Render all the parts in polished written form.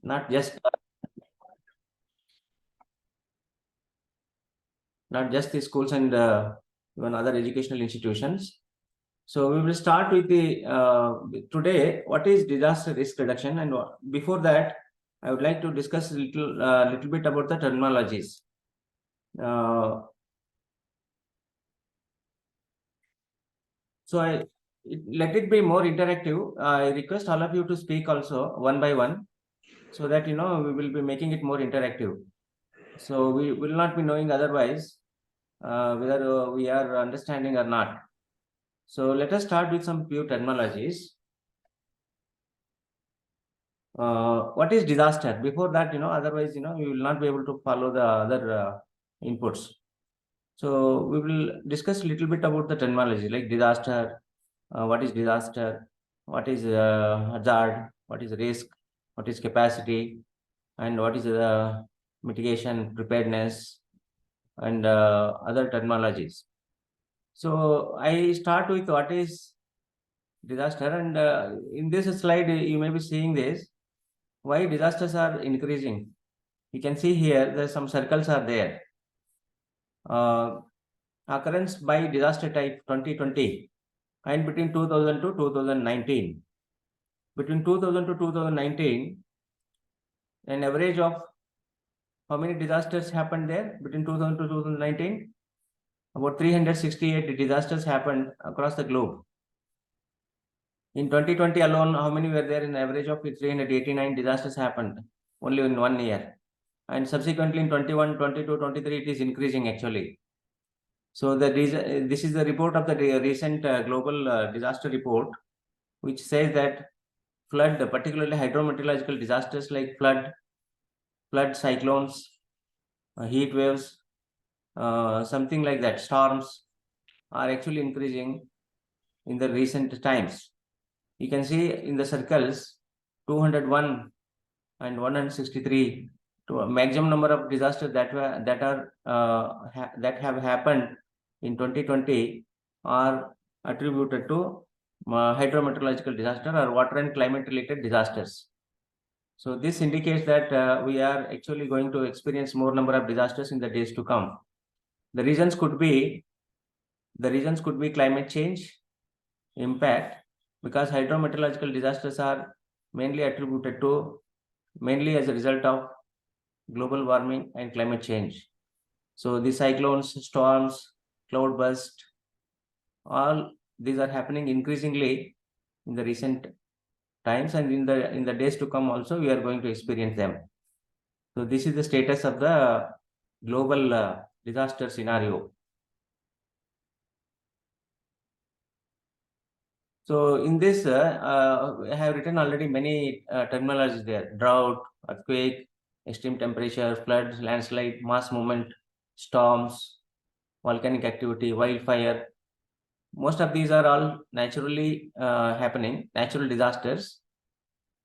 not just the schools and even other educational institutions. So we will start with the today. What is disaster risk reduction? And before that, I would like to discuss a little bit about the terminologies. Let it be more interactive. I request all of you to speak also one by one, so that we will be making it more interactive. So we will not be knowing otherwise whether we are understanding or not. So let us start with some few terminologies. What is disaster? Before that, otherwise, we will not be able to follow the other inputs. So we will discuss a little bit about the terminology like disaster. What is disaster? What is hazard? What is risk? What is capacity? And what is the mitigation, preparedness, and other terminologies. So I start with what is disaster, and in this slide you may be seeing this, why disasters are increasing. You can see here there's some circles are there. Occurrence by disaster type 2020 and between 2000 to 2019. Between 2000 to 2019, an average of how many disasters happened there between 2000 to 2019? About 368 disasters happened across the globe. In 2020 alone, how many were there? In average of 389 disasters happened only in 1 year. And subsequently in 21, 22, 23, it is increasing actually. So this is the report of the recent global disaster report, which says that flood, particularly hydrometeorological disasters like flood, cyclones, heat waves, something like that, storms, are actually increasing in the recent times. You can see in the circles 201 and 163 to a maximum number of disasters that have happened in 2020 are attributed to hydrometeorological disaster or water and climate related disasters. So this indicates that we are actually going to experience more number of disasters in the days to come. The reasons could be climate change impact, because hydrometeorological disasters are mainly attributed to as a result of global warming and climate change. So the cyclones, storms, cloud burst, all these are happening increasingly in the recent times, and in the days to come also we are going to experience them. So this is the status of the global disaster scenario. So in this, I have written already many terminologies there: drought, earthquake, extreme temperature, floods, landslide, mass movement, storms, volcanic activity, wildfire. Most of these are all naturally happening, natural disasters.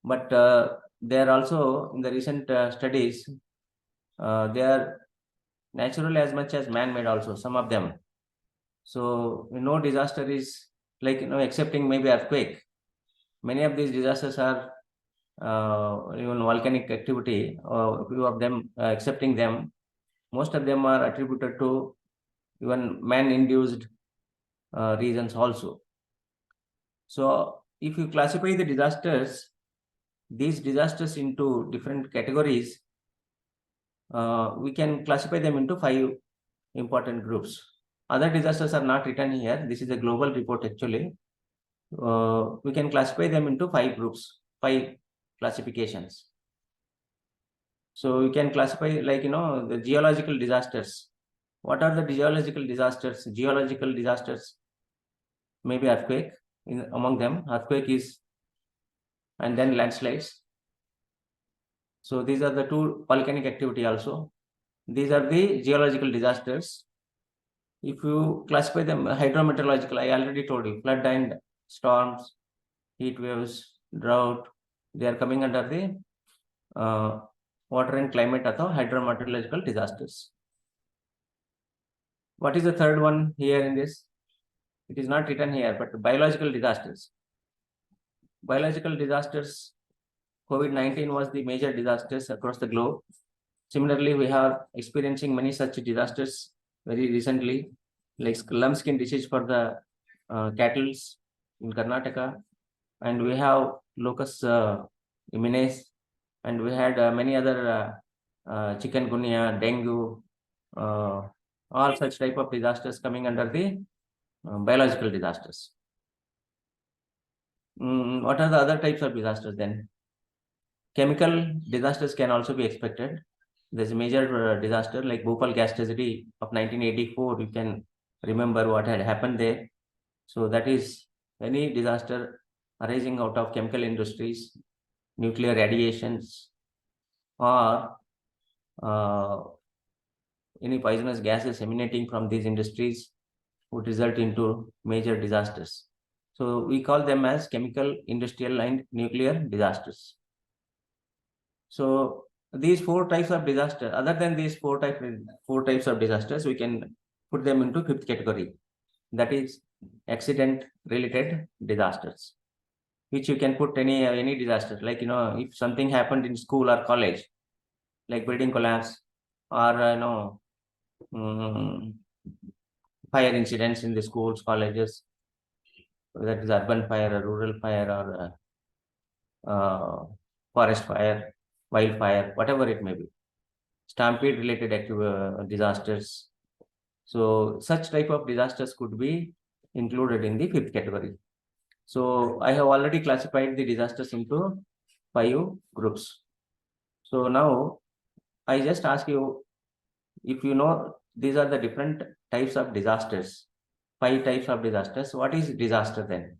But they are also, in the recent studies, they are natural as much as man-made also, some of them. So no disaster is like, excepting maybe earthquake. Many of these disasters are even volcanic activity, few of them, excepting them, most of them are attributed to even man-induced reasons also. So if you classify the these disasters into different categories, we can classify them into 5 important groups. Other disasters are not written here. This is a global report actually. We can classify them into 5 groups, 5 classifications. So we can classify, like, the geological disasters. What are the geological disasters? Geological disasters, maybe earthquake among them. Earthquake is, and then landslides. So these are the 2, volcanic activity also. These are the geological disasters. If you classify them hydrometeorological, I already told you, flood and storms, heat waves, drought, they are coming under the water and climate or hydrometeorological disasters. What is the third one here in this? It is not written here, but biological disasters. Biological disasters COVID-19 was the major disasters across the globe. Similarly, we are experiencing many such disasters very recently, like lung skin disease for the cattle in Karnataka, and we have locust immunes, and we had many other chikungunya, dengue, all such type of disasters coming under the biological disasters. What are the other types of disasters then? Chemical disasters can also be expected. There's a major disaster like Bhopal gas tragedy of 1984. You can remember what had happened there. So that is any disaster arising out of chemical industries, nuclear radiations, or any poisonous gases emanating from these industries would result into major disasters. So we call them as chemical, industrial, and nuclear disasters. So these four types of disaster, other than these four types of disasters, we can put them into fifth category. That is accident related disasters, which you can put any disaster, like if something happened in school or college, like building collapse, or fire incidents in the schools, colleges, that is urban fire or rural fire or forest fire, wildfire, whatever it may be, stampede related disasters. So such type of disasters could be included in the fifth category. So I have already classified the disasters into 5 groups. So now I just ask you, if you know these are the different types of disasters, 5 types of disasters, what is disaster then?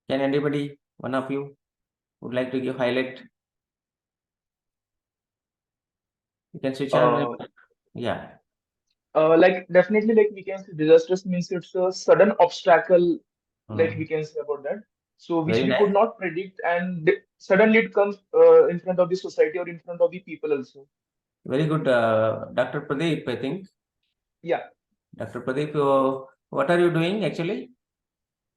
Can anybody, one of you, would like to give highlight? You can switch on. Yeah. Like definitely, like we can say disasters means it's a sudden obstacle, like we can say about that. So which Very we nice. could not predict, and suddenly it comes in front of the society or in front of the people also. Very good, Dr. Pradeep, I think. Yeah. Dr. Pradeep, what are you doing actually?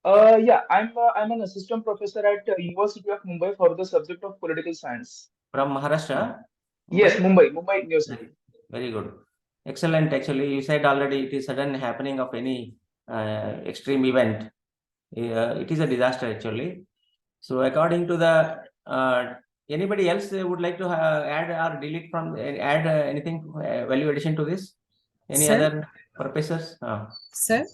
Yeah, I'm an assistant professor at University of Mumbai for the subject of political science. From Maharashtra, Yes, Mumbai? Mumbai University. Very good. Excellent. Actually, you said already it is sudden happening of any extreme event. It is a disaster actually. So according to the anybody else would like to add or delete from add anything value addition to this? Any Sir, other professors? sir,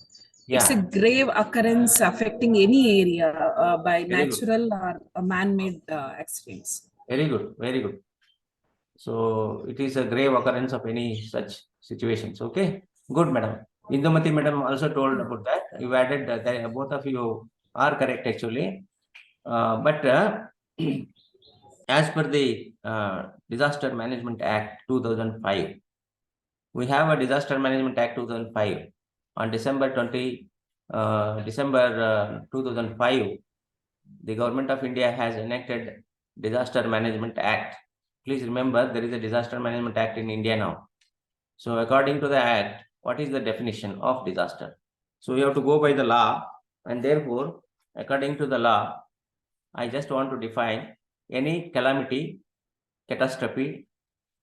it's a Yeah, grave occurrence affecting any area by very good. natural or man-made accidents. Very good. Very good. So it is a grave occurrence of any such situations. Okay, good, madam. Indumati madam also told about that. You added that both of you are correct actually. But as per the Disaster Management Act 2005, we have a Disaster Management Act 2005 on December 2005. The government of India has enacted Disaster Management Act. Please remember, there is a Disaster Management Act in India now. So according to the act, what is the definition of disaster? So we have to go by the law, and therefore, according to the law, I just want to define any calamity, catastrophe,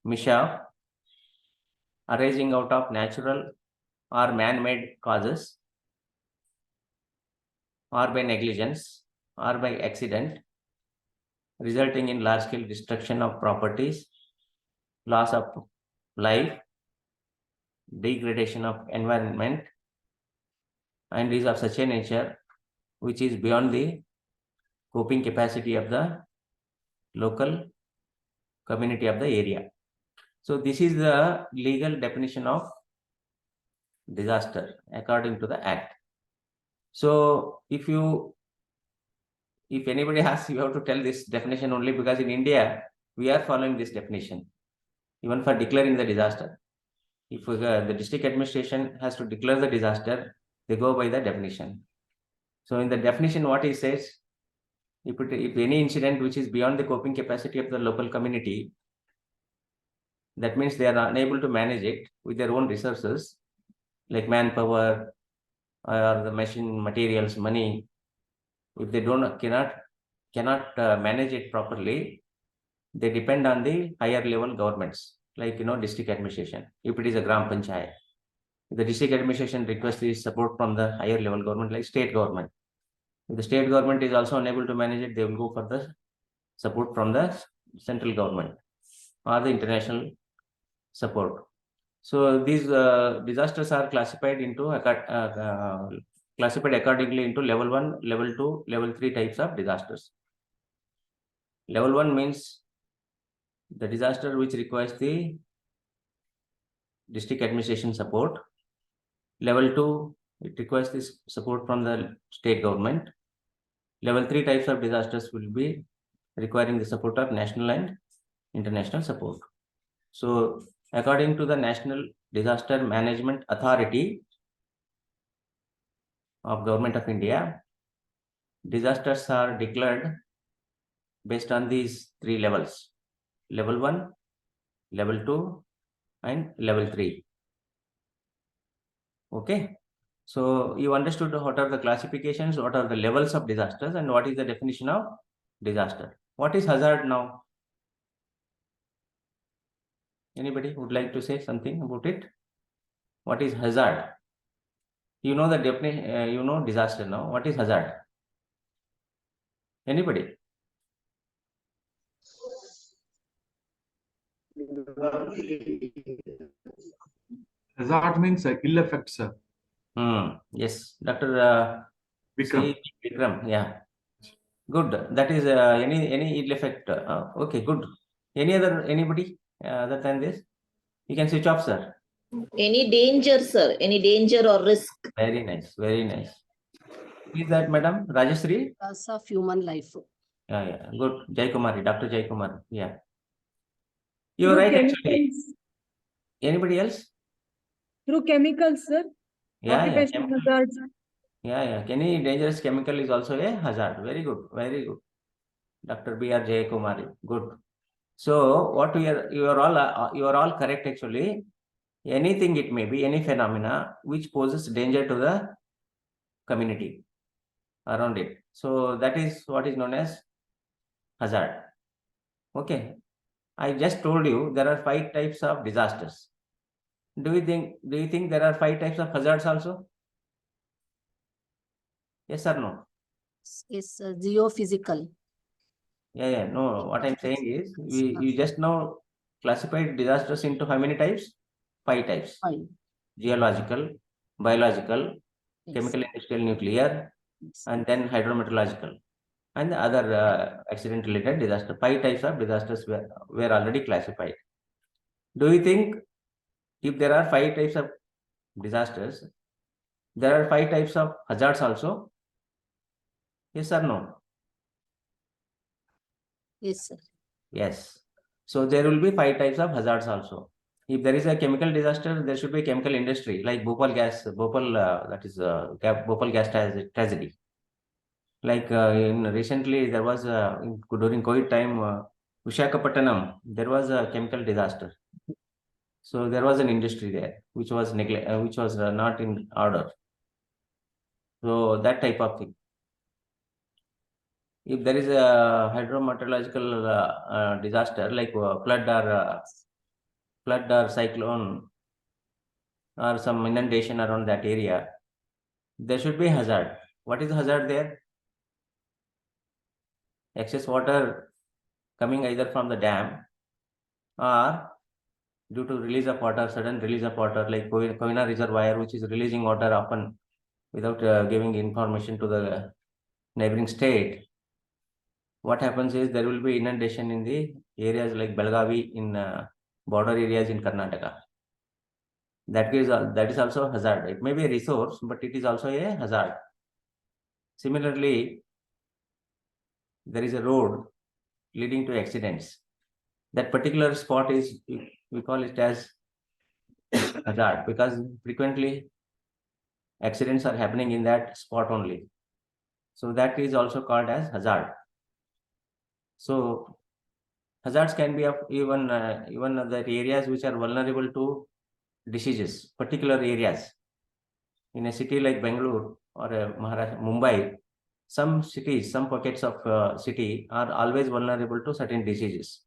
mishap arising out of natural or man-made causes, or by negligence, or by accident, resulting in large-scale destruction of properties, loss of life, degradation of environment, and is of such a nature which is beyond the coping capacity of the local community of the area. So this is the legal definition of disaster according to the act. So if anybody asks, you have to tell this definition only, because in India we are following this definition even for declaring the disaster. If the district administration has to declare the disaster, they go by the definition. So in the definition, what it says, if any incident which is beyond the coping capacity of the local community, that means they are unable to manage it with their own resources, like manpower or the machine, materials, money, if they cannot manage it properly, they depend on the higher level governments, like district administration. If it is a gram panchayat, the district administration requests the support from the higher level government, like state government. If the state government is also unable to manage it, they will go for the support from the central government or the international support. So these disasters are classified accordingly into level 1, level 2, level 3 types of disasters. Level 1 means the disaster which requires the district administration support. Level 2, it requires this support from the state government. Level 3 types of disasters will be requiring the support of national and international support. So according to the National Disaster Management Authority of Government of India, disasters are declared based on these 3 levels: level 1, level 2, and level 3. Okay. So you understood what are the classifications, what are the levels of disasters, and what is the definition of disaster. What is hazard now? Anybody would like to say something about it? What is hazard? You know the definition, disaster now. What is hazard? Anybody? Hazard means ill effect, sir. Yes, Dr. Vikram. Vikram. Yeah, good. That is any ill effect. Okay, good. Anybody other than this? You can switch off, sir. Any danger, sir? Any danger or risk? Very nice, very nice. Is that Madam Rajashree? Loss of human life. Yeah, good. Jai Kumari, Dr. Jai Kumari. Yeah. You're Through right, actually. chemicals. Anybody else? Through chemicals, sir. Yeah, Occupational chemical. hazards. Yeah. Any dangerous chemical is also a hazard. Very good, very good. Dr. B.R. Jai Kumari. Good. So what you are all correct actually. Anything it may be, any phenomena which poses danger to the community around it. So that is what is known as hazard. Okay. I just told you there are 5 types of disasters. Do you think there are 5 types of hazards also? Yes or no? Is geophysical. Yeah. No, what I'm saying is you just now classified disasters into how many types? 5 types. 5. Geological, biological, Yes. chemical, industrial, nuclear, Yes. and then hydrometeorological, and the other accident related disaster. 5 types of disasters were already classified. Do you think if there are 5 types of disasters, there are 5 types of hazards also? Yes or no? Yes, sir. Yes. So there will be 5 types of hazards also. If there is a chemical disaster, there should be chemical industry like Bhopal gas tragedy. Like recently there was during COVID time, Visakhapatnam, there was a chemical disaster. So there was an industry there which was not in order. So that type of thing. If there is a hydrometeorological disaster like flood or cyclone or some inundation around that area, there should be hazard. What is the hazard there? Excess water coming either from the dam or due to release of water, sudden release of water, like Koyna reservoir, which is releasing water often without giving information to the neighboring state. What happens is there will be inundation in the areas like Belgavi, in border areas in Karnataka. That is also a hazard. It may be a resource, but it is also a hazard. Similarly, there is a road leading to accidents. That particular spot is, we call it as hazard because frequently accidents are happening in that spot only. So that is also called as hazard. So hazards can be of even the areas which are vulnerable to diseases, particular areas. In a city like Bangalore or Mumbai, some cities, some pockets of city are always vulnerable to certain diseases.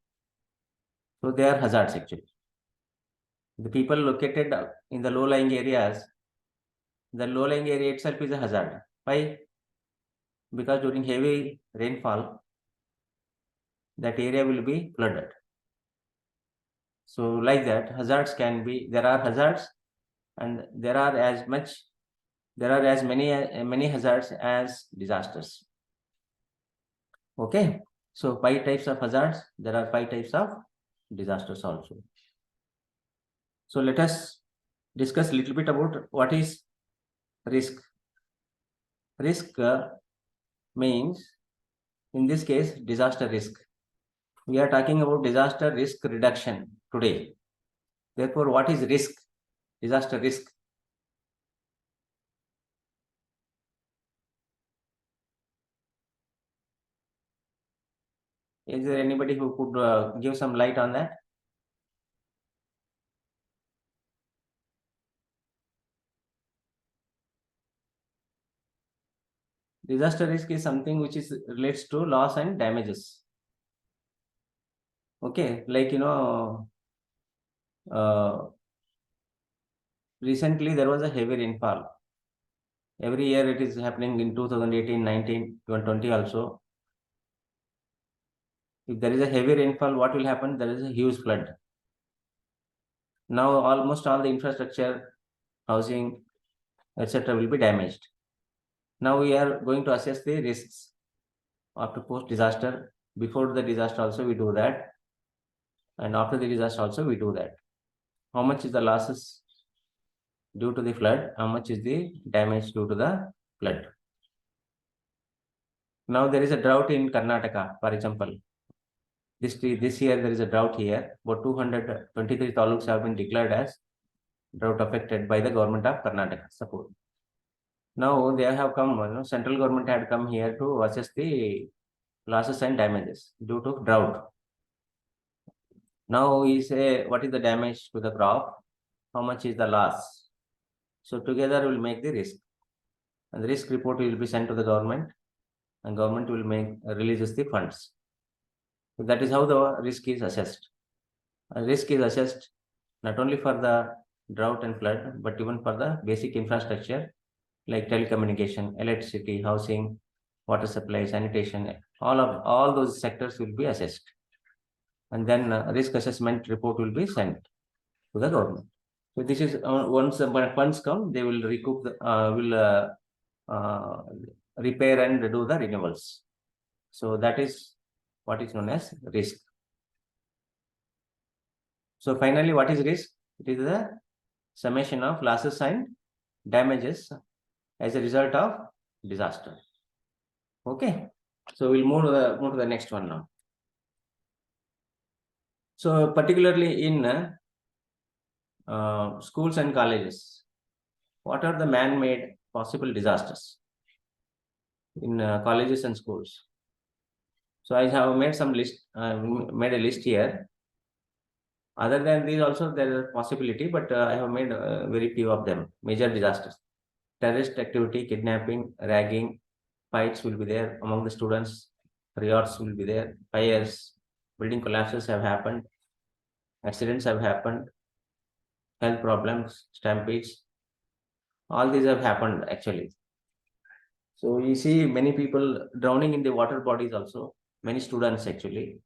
So they are hazards actually. The people located in the low-lying areas, the low-lying area itself is a hazard. Why? Because during heavy rainfall, that area will be flooded. So like that, hazards can be, there are hazards, and there are as many hazards as disasters. Okay, so 5 types of hazards, there are 5 types of disasters also. So let us discuss a little bit about what is risk. Risk means, in this case, disaster risk. We are talking about disaster risk reduction today. Therefore, what is risk? Disaster risk. Is there anybody who could give some light on that? Disaster risk is something which is relates to loss and damages. Okay, like recently there was a heavy rainfall. Every year it is happening in 2018, 19, 2020 also. If there is a heavy rainfall, what will happen? There is a huge flood. Now almost all the infrastructure, housing, etc. will be damaged. Now we are going to assess the risks after post-disaster. Before the disaster also we do that, and after the disaster also we do that. How much is the losses due to the flood? How much is the damage due to the flood? Now there is a drought in Karnataka, for example. This year there is a drought here. About 223 taluks have been declared as drought affected by the government of Karnataka. Suppose. Now they have come, central government had come here to assess the losses and damages due to drought. Now we say what is the damage to the crop, how much is the loss. So together we will make the risk, and the risk report will be sent to the government, and government will releases the funds. So that is how the risk is assessed. Risk is assessed not only for the drought and flood, but even for the basic infrastructure like telecommunication, electricity, housing, water supply, sanitation. All those sectors will be assessed, and then risk assessment report will be sent to the government. So this is once the funds come, they will recoup the repair and do the renewals. So that is what is known as risk. So finally, what is risk? It is the summation of losses and damages as a result of disaster. Okay, so we'll move to the next one now. So particularly in schools and colleges, what are the man-made possible disasters in colleges and schools? So I have made some list, made a list here. Other than these also there is a possibility, but I have made very few of them. Major disasters: terrorist activity, kidnapping, ragging, fights will be there among the students, riots will be there, fires, building collapses have happened, accidents have happened, health problems, stampedes, all these have happened actually. So you see many people drowning in the water bodies also, many students actually,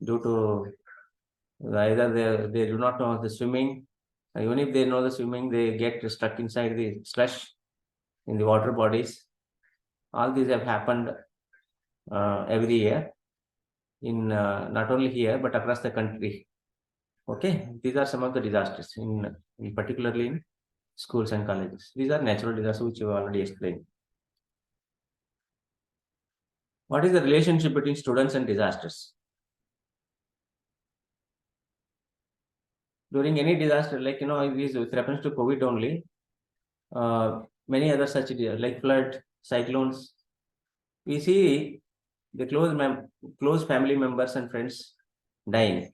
due to either they do not know the swimming, even if they know the swimming, they get stuck inside the slush in the water bodies. All these have happened every year, in not only here but across the country. Okay, these are some of the disasters in particularly in schools and colleges. These are natural disasters which you already explained. What is the relationship between students and disasters? During any disaster, like with reference to COVID only, many other such like flood, cyclones, we see the close family members and friends dying.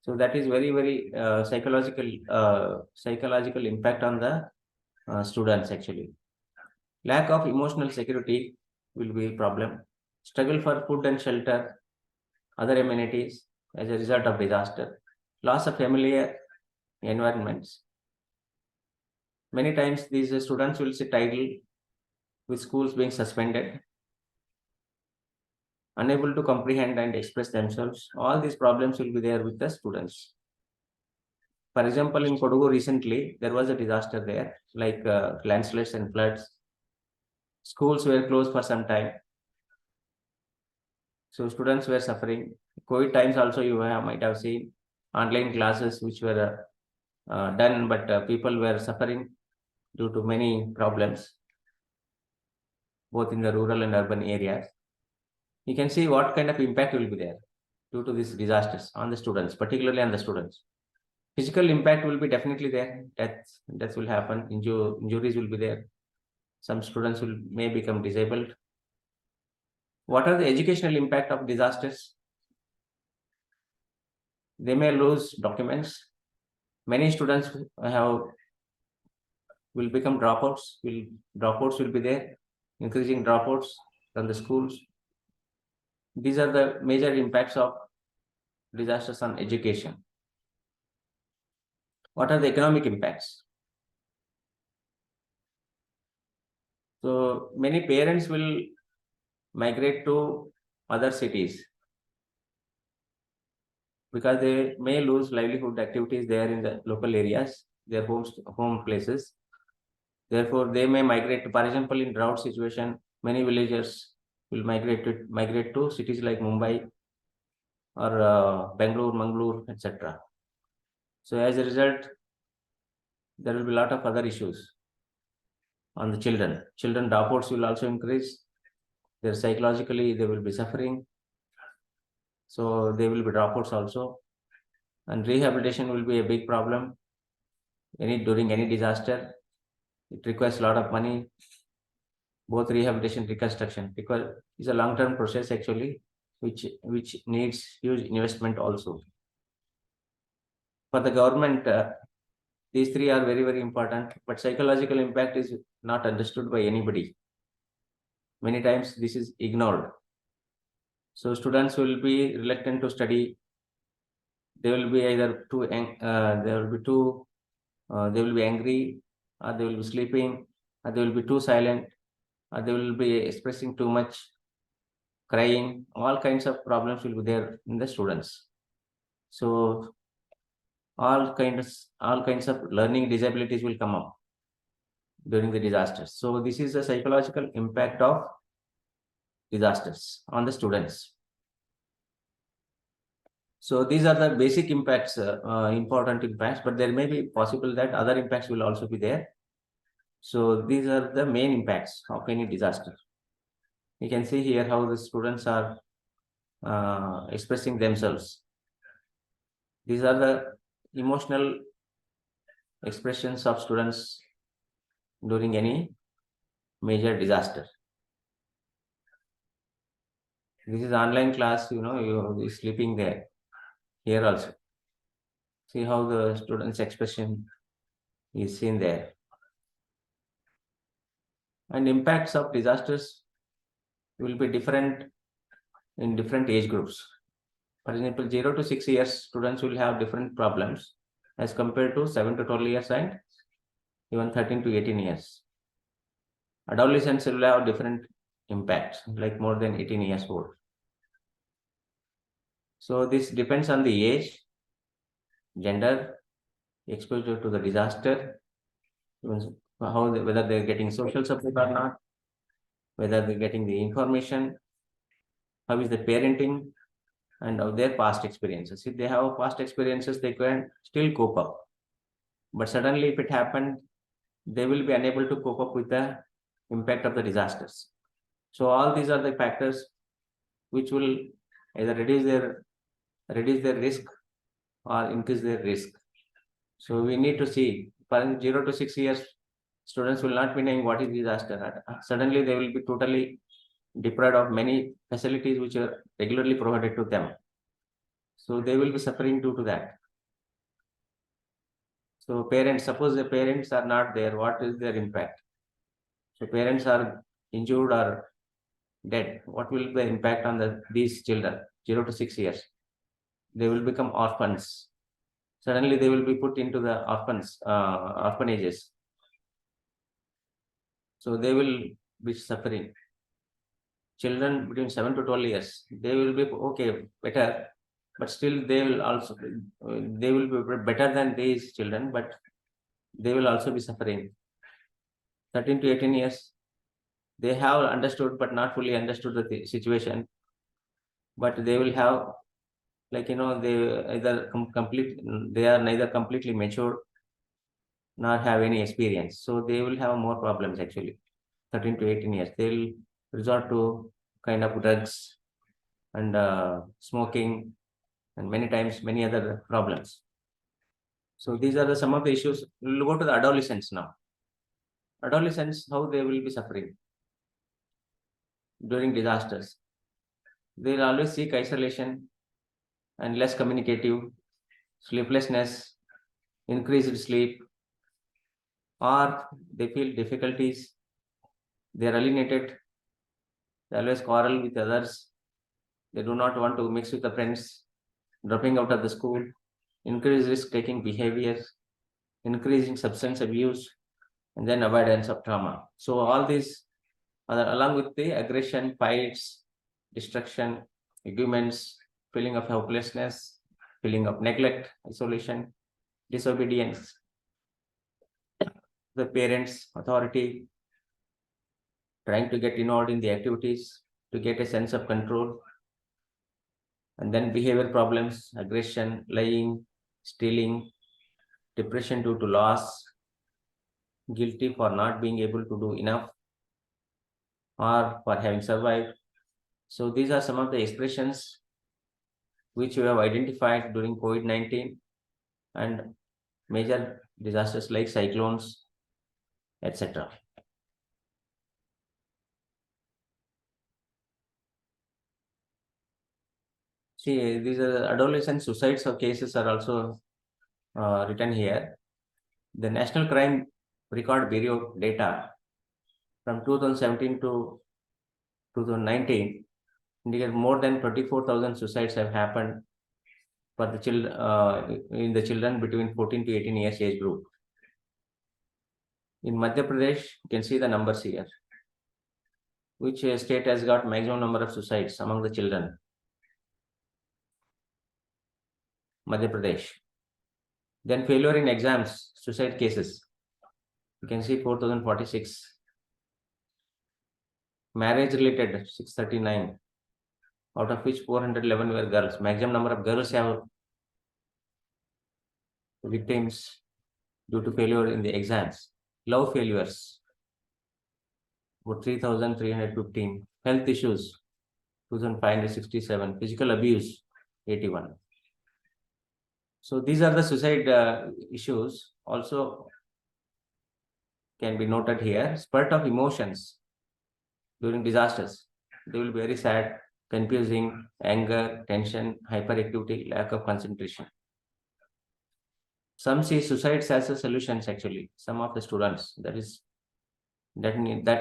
So that is very, very psychological impact on the students actually. Lack of emotional security will be a problem. Struggle for food and shelter, other amenities as a result of disaster. Loss of familiar environments. Many times these students will sit idle with schools being suspended, unable to comprehend and express themselves. All these problems will be there with the students. For example, in Kodagu recently, there was a disaster there, like landslides and floods. Schools were closed for some time. So students were suffering. COVID times also you might have seen online classes which were done, but people were suffering due to many problems, both in the rural and urban areas. You can see what kind of impact will be there due to these disasters on the students, particularly on the students. Physical impact will be definitely there. Deaths will happen. Injuries will be there. Some students may become disabled. What are the educational impact of disasters? They may lose documents. Many students will become dropouts. Dropouts will be there, increasing dropouts from the schools. These are the major impacts of disasters on education. What are the economic impacts? So many parents will migrate to other cities because they may lose livelihood activities there in the local areas, their home places. Therefore, they may migrate to, for example, in drought situation, many villagers will migrate to cities like Mumbai or Bangalore, Mangalore, etc. So as a result, there will be a lot of other issues on the children. Children dropouts will also increase. Psychologically, they will be suffering. So they will be dropouts also. And rehabilitation will be a big problem. During any disaster, it requires a lot of money, both rehabilitation and reconstruction, because it's a long-term process actually, which needs huge investment also. For the government, these three are very, very important, but psychological impact is not understood by anybody. Many times this is ignored. So students will be reluctant to study. They will be either they will be angry, or they will be sleeping, or they will be too silent, or they will be expressing too much, crying. All kinds of problems will be there in the students. So all kinds of learning disabilities will come up during the disasters. So this is the psychological impact of disasters on the students. So these are the basic impacts, important impacts, but there may be possible that other impacts will also be there. So these are the main impacts of any disaster. You can see here how the students are expressing themselves. These are the emotional expressions of students during any major disaster. This is online class, you're sleeping there. Here also. See how the students' expression is seen there. And impacts of disasters will be different in different age groups. For example, 0 to 6 years, students will have different problems as compared to 7 to 12 years and even 13 to 18 years. Adolescents will have different impacts, like more than 18 years old. So this depends on the age, gender, exposure to the disaster, whether they're getting social support or not, whether they're getting the information, how is the parenting, and of their past experiences. If they have past experiences, they can still cope up. But suddenly, if it happened, they will be unable to cope up with the impact of the disasters. So all these are the factors which will either reduce their risk or increase their risk. So we need to see, for 0 to 6 years, students will not be knowing what is disaster. Suddenly they will be totally deprived of many facilities which are regularly provided to them. So they will be suffering due to that. So parents, suppose the parents are not there, what is their impact? So parents are injured or dead, what will be the impact on these children, 0 to 6 years? They will become orphans. Suddenly they will be put into the orphanages. So they will be suffering. Children between 7 to 12 years, they will be okay, better, but still they will be better than these children, but they will also be suffering. 13 to 18 years, they have understood but not fully understood the situation, but they will have, like, they either they are neither completely mature nor have any experience, so they will have more problems actually. 13 to 18 years, they'll resort to kind of drugs and smoking, and many times many other problems. So these are some of the issues. We'll go to the adolescents now. Adolescents, how they will be suffering during disasters. They'll always seek isolation and less communicative, sleeplessness, increased sleep, or they feel difficulties. They're alienated. They always quarrel with others. They do not want to mix with the friends, dropping out of the school, increased risk-taking behavior, increasing substance abuse, and then avoidance of trauma. So all these, along with the aggression, fights, destruction, arguments, feeling of helplessness, feeling of neglect, isolation, disobedience, the parents' authority, trying to get involved in the activities to get a sense of control, and then behavior problems, aggression, lying, stealing, depression due to loss, guilty for not being able to do enough or for having survived. So these are some of the expressions which we have identified during COVID-19 and major disasters like cyclones, etc. See, these are adolescent suicides or cases are also written here. The National Crime Record Bureau data from 2017 to 2019 indicate more than 24,000 suicides have happened for the in the children between 14 to 18 years age group. In Madhya Pradesh, you can see the numbers here. Which state has got maximum number of suicides among the children? Madhya Pradesh. Then failure in exams, suicide cases. You can see 4,046. Marriage related, 639. Out of which 411 were girls. Maximum number of girls have victims due to failure in the exams. Love failures, about 3,315. Health issues, 2,567. Physical abuse, 81. So these are the suicide issues. Also can be noted here. Spurt of emotions during disasters. They will be very sad, confusing, anger, tension, hyperactivity, lack of concentration. Some see suicides as a solutions actually. Some of the students, that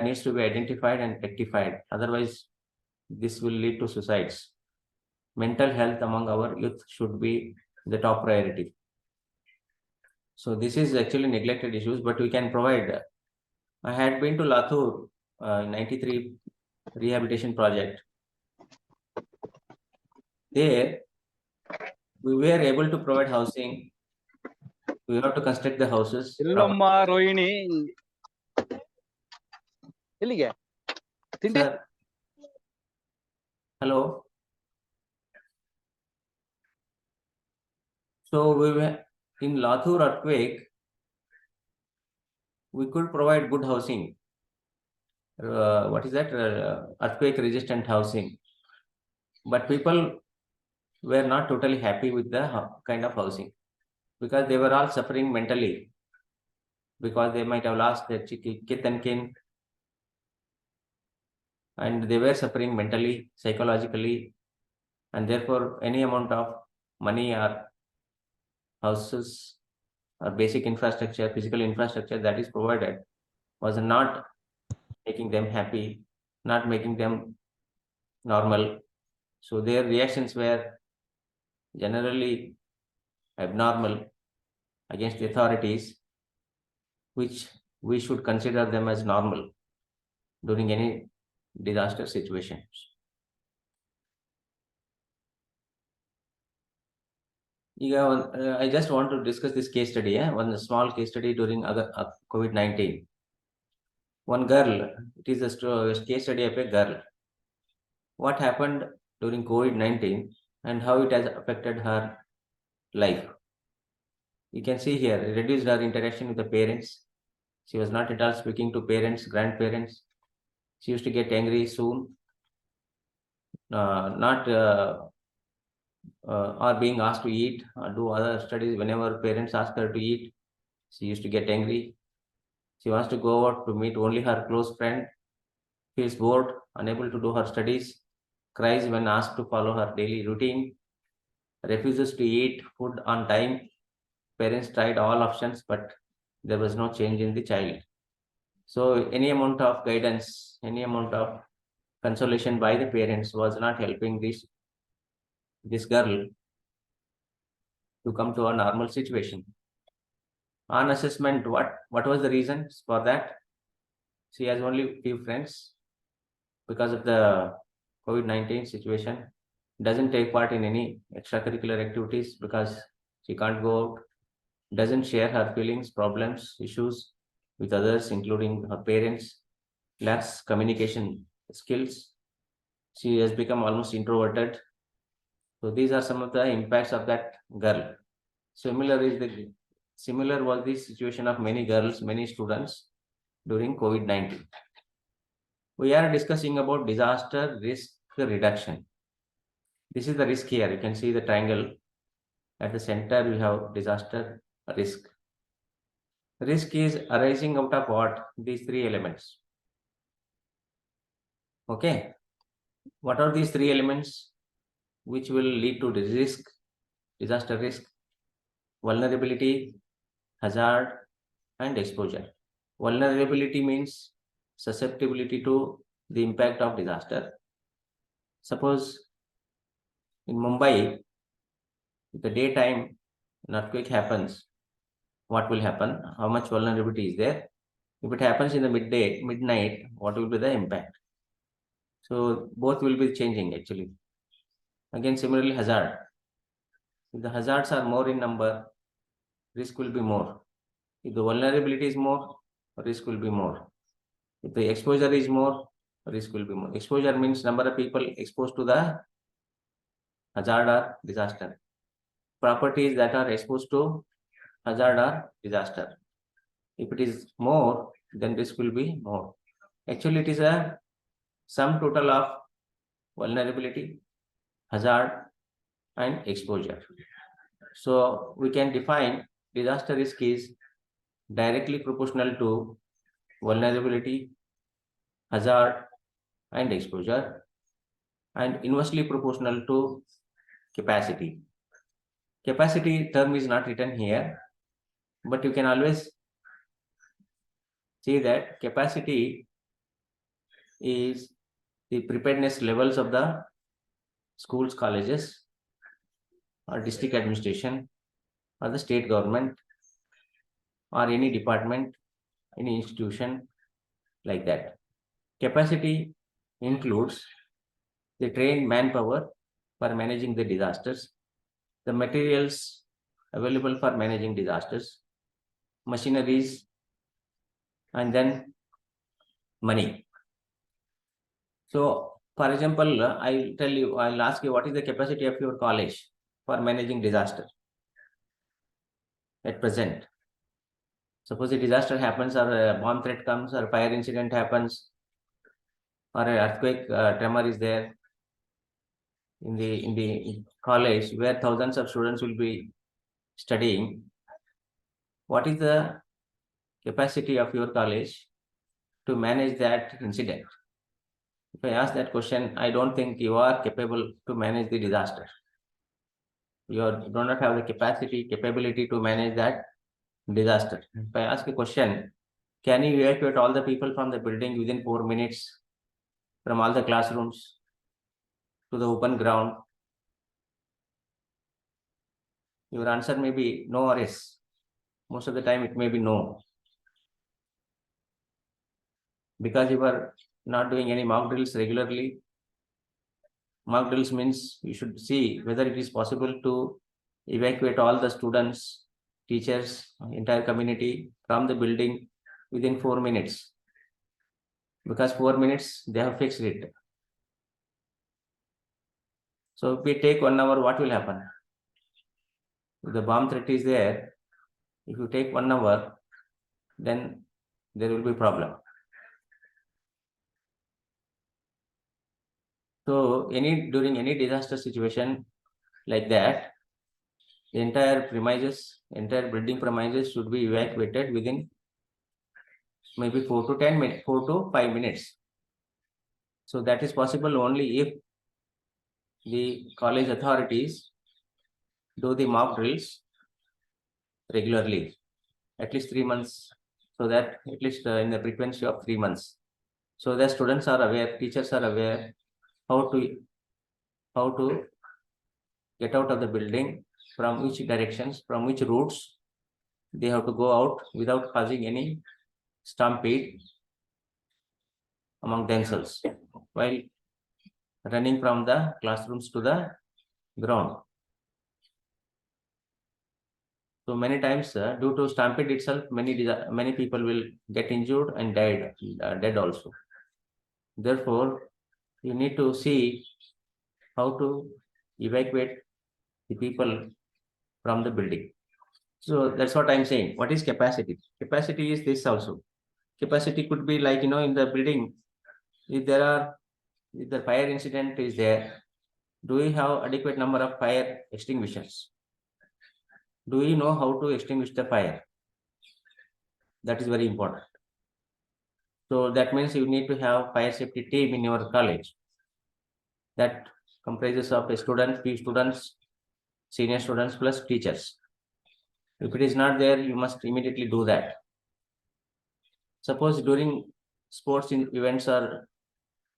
needs to be identified and rectified. Otherwise, this will lead to suicides. Mental health among our youth should be the top priority. So this is actually neglected issues, but we can provide. I had been to Latur in 93 rehabilitation project. There, we were able to provide housing. We have to construct the houses. ಇಲ್ಲಮ್ಮ ರೋಹಿಣಿ ಎಲ್ಲಿಗೆ ತಿಂಡಿ Sir, hello. So we were in Latur earthquake. We could provide good housing. What is that? Earthquake resistant housing. But people were not totally happy with the kind of housing because they were all suffering mentally, because they might have lost their kith and kin, and they were suffering mentally, psychologically, and therefore any amount of money or houses or basic infrastructure, physical infrastructure that is provided was not making them happy, not making them normal. So their reactions were generally abnormal against the authorities, which we should consider them as normal during any disaster situations. I just want to discuss this case study. One small case study during COVID-19. One girl, it is a case study of a girl. What happened during COVID-19 and how it has affected her life. You can see here, it reduced her interaction with the parents. She was not at all speaking to parents, grandparents. She used to get angry soon. Or being asked to eat or do other studies whenever parents ask her to eat. She used to get angry. She wants to go out to meet only her close friend, feels bored, unable to do her studies, cries when asked to follow her daily routine, refuses to eat food on time. Parents tried all options, but there was no change in the child. So any amount of guidance, any amount of consolation by the parents was not helping this girl to come to a normal situation. On assessment, what was the reasons for that? She has only few friends because of the COVID-19 situation. Doesn't take part in any extracurricular activities because she can't go out. Doesn't share her feelings, problems, issues with others, including her parents. Lacks communication skills. She has become almost introverted. So these are some of the impacts of that girl. Similar was the situation of many girls, many students during COVID-19. We are discussing about disaster risk reduction. This is the risk here. You can see the triangle. At the center, we have disaster risk. Risk is arising out of what? These three elements. Okay. What are these three elements which will lead to the risk, disaster risk? Vulnerability, hazard, and exposure. Vulnerability means susceptibility to the impact of disaster. Suppose in Mumbai, if the daytime an earthquake happens, what will happen? How much vulnerability is there? If it happens in the midnight, what will be the impact? So both will be changing actually. Again, similarly, hazard. If the hazards are more in number, risk will be more. If the vulnerability is more, risk will be more. If the exposure is more, risk will be more. Exposure means number of people exposed to the hazard or disaster. Properties that are exposed to hazard or disaster. If it is more, then risk will be more. Actually, it is a sum total of vulnerability, hazard, and exposure. So we can define disaster risk is directly proportional to vulnerability, hazard, and exposure, and inversely proportional to capacity. Capacity term is not written here, but you can always see that capacity is the preparedness levels of the schools, colleges, or district administration, or the state government, or any department, any institution like that. Capacity includes the trained manpower for managing the disasters, the materials available for managing disasters, machineries, and then money. So, for example, I'll ask you what is the capacity of your college for managing disaster at present. Suppose a disaster happens, or a bomb threat comes, or a fire incident happens, or an earthquake tremor is there in the college where thousands of students will be studying. What is the capacity of your college to manage that incident? If I ask that question, I don't think you are capable to manage the disaster. You do not have the capability to manage that disaster. If I ask a question, can you evacuate all the people from the building within 4 minutes from all the classrooms? to the open ground? Your answer may be no or yes. Most of the time it may be no. Because you are not doing any mock drills regularly. Mock drills means you should see whether it is possible to evacuate all the students, teachers, entire community from the building within 4 minutes. Because 4 minutes, they have fixed it. So if we take 1 hour, what will happen? If the bomb threat is there, if you take 1 hour, then there will be problem. So during any disaster situation like that, the entire building premises should be evacuated within maybe 4 to 5 minutes. So that is possible only if the college authorities do the mock drills regularly, at least 3 months, so that at least in the frequency of 3 months. So the students are aware, teachers are aware how to get out of the building, from which directions, from which routes they have to go out without causing any stampede among themselves while running from the classrooms to the ground. So many times due to stampede itself, many people will get injured and dead also. Therefore, you need to see how to evacuate the people from the building. So that's what I'm saying. What is capacity? Capacity is this also. Capacity could be like, in the building, if the fire incident is there, do we have adequate number of fire extinguishers? Do we know how to extinguish the fire? That is very important. So that means you need to have fire safety team in your college. That comprises of a student, few students, senior students plus teachers. If it is not there, you must immediately do that. Suppose during sports events or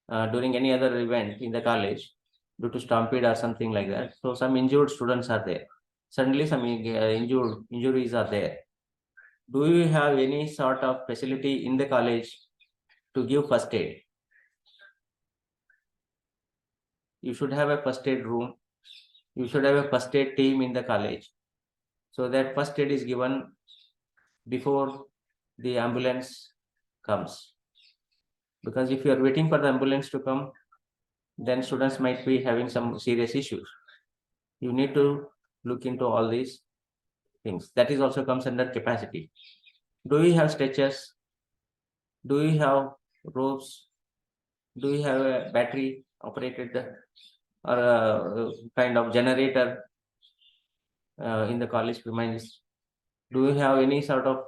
during any other event in the college, due to stampede or something like that, so some injured students are there. Suddenly some injuries are there. Do you have any sort of facility in the college to give first aid? You should have a first aid room. You should have a first aid team in the college, so that first aid is given before the ambulance comes. Because if you are waiting for the ambulance to come, then students might be having some serious issues. You need to look into all these things. That is also comes under capacity. Do we have stretchers? Do we have ropes? Do we have a battery operated or a kind of generator in the college premises? Do we have any sort of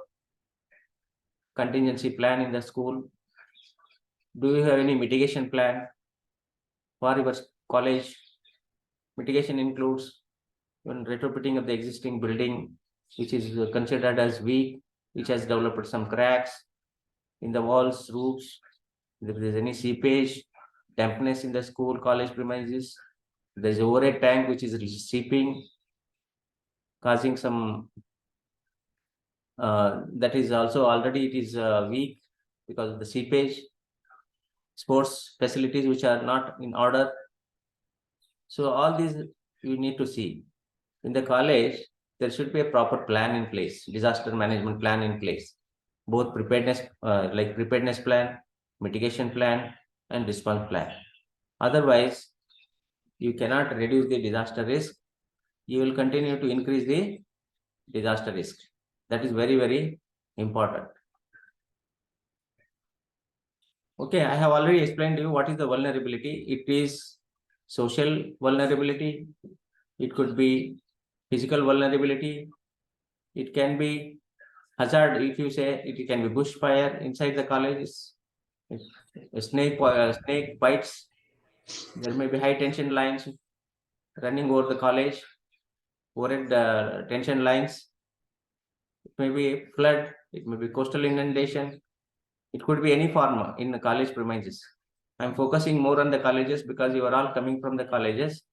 contingency plan in the school? Do you have any mitigation plan for your college? Mitigation includes when retrofitting of the existing building, which is considered as weak, which has developed some cracks in the walls, roofs. If there is any seepage, dampness in the school, college premises, there is overhead tank which is seeping, causing some. That is also already it is weak because of the seepage. Sports facilities which are not in order. So all these you need to see. In the college, there should be a proper plan in place, disaster management plan in place, both preparedness, like preparedness plan, mitigation plan, and response plan. Otherwise, you cannot reduce the disaster risk. You will continue to increase the disaster risk. That is very, very important. Okay, I have already explained to you what is the vulnerability. It is social vulnerability. It could be physical vulnerability. It can be hazard. If you say it can be bushfire inside the colleges. If a snake bites, there may be high tension lines running over the college, overhead tension lines. It may be flood. It may be coastal inundation. It could be any form in the college premises. I'm focusing more on the colleges because you are all coming from the colleges.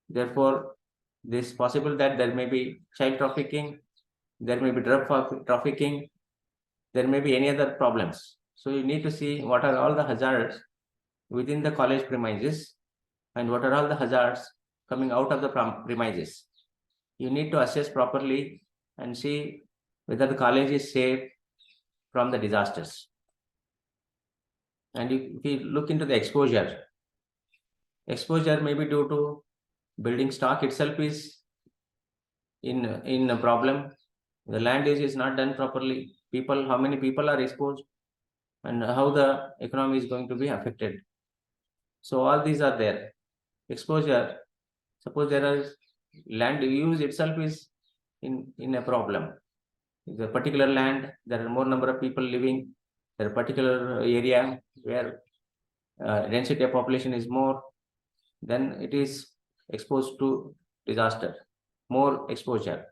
Therefore, this is possible that there may be child trafficking, there may be drug trafficking, there may be any other problems. So you need to see what are all the hazards within the college premises and what are all the hazards coming out of the premises. You need to assess properly and see whether the college is safe from the disasters. And if you look into the exposure may be due to building stock itself is in a problem. The land use is not done properly. How many people are exposed, and how the economy is going to be affected. So all these are there. Exposure. Suppose there is land use itself is in a problem. The particular land, there are more number of people living. There are particular area where density of population is more, then it is exposed to disaster. More exposure.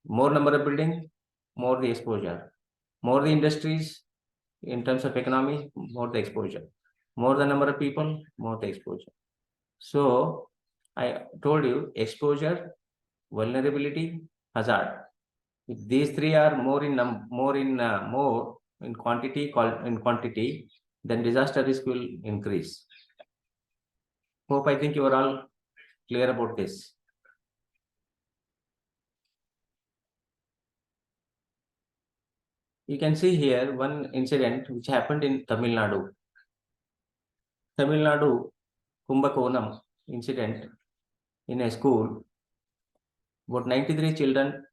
More number of building, more the exposure. More the industries in terms of economy, more the exposure. More the number of people, more the exposure. So I told you exposure, vulnerability, hazard. If these three are more in quantity, then disaster risk will increase. Hope I think you are all clear about this. You can see here one incident which happened in Tamil Nadu. Tamil Nadu Kumbakonam incident in a school. About 93 children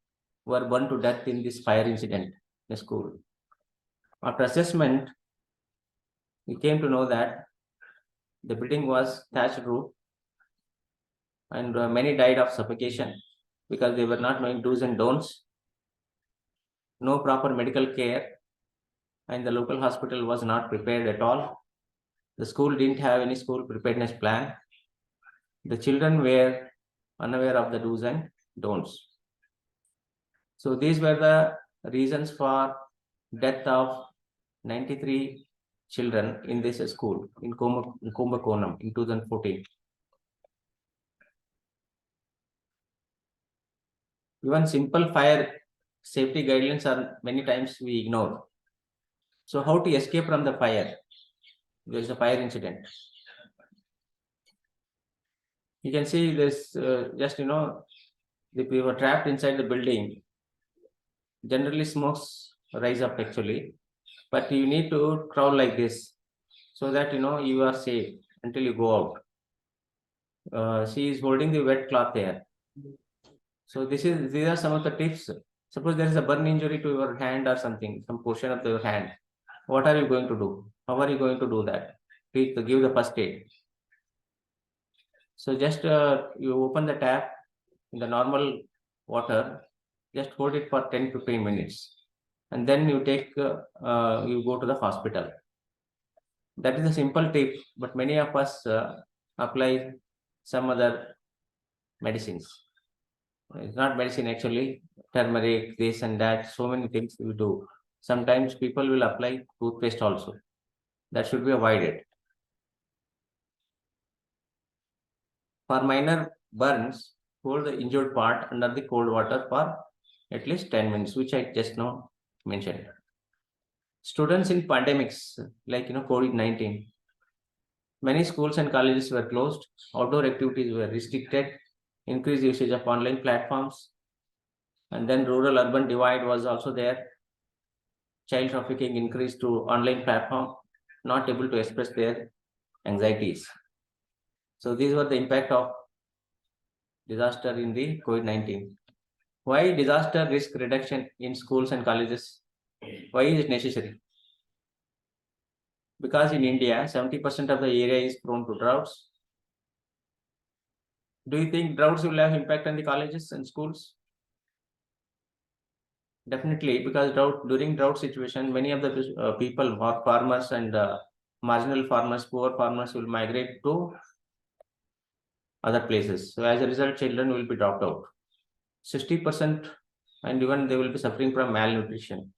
were burned to death in this fire incident in a school. After assessment, we came to know that the building was thatched roof, and many died of suffocation because they were not knowing do's and don'ts. No proper medical care, and the local hospital was not prepared at all. The school didn't have any school preparedness plan. The children were unaware of the do's and don'ts. So these were the reasons for death of 93 children in this school in Kumbakonam in 2014. Even simple fire safety guidelines are many times we ignore. So how to escape from the fire? There is a fire incident. You can see this if we were trapped inside the building, generally smokes rise up actually, but you need to crawl like this so that you are safe until you go out. She is holding the wet cloth there. So these are some of the tips. Suppose there is a burn injury to your hand or something, some portion of your hand. What are you going to do? How are you going to do that? Please give the first aid. So just you open the tap in the normal water, just hold it for 10 to 15 minutes, and then you you go to the hospital. That is a simple tip, but many of us apply some other medicines. It's not medicine actually, turmeric, this and that, so many things we do. Sometimes people will apply toothpaste also. That should be avoided. For minor burns, hold the injured part under the cold water for at least 10 minutes, which I just now mentioned. Students in pandemics, like COVID-19, many schools and colleges were closed, outdoor activities were restricted, increased usage of online platforms, and then rural-urban divide was also there. Child trafficking increased to online platform, not able to express their anxieties. So these were the impact of disaster in the COVID-19. Why disaster risk reduction in schools and colleges? Why is it necessary? Because in India, 70% of the area is prone to droughts. Do you think droughts will have impact on the colleges and schools? Definitely, because during drought situation, many of the people, farmers and marginal farmers, poor farmers will migrate to other places. So as a result, children will be dropped out. 60%, and even they will be suffering from malnutrition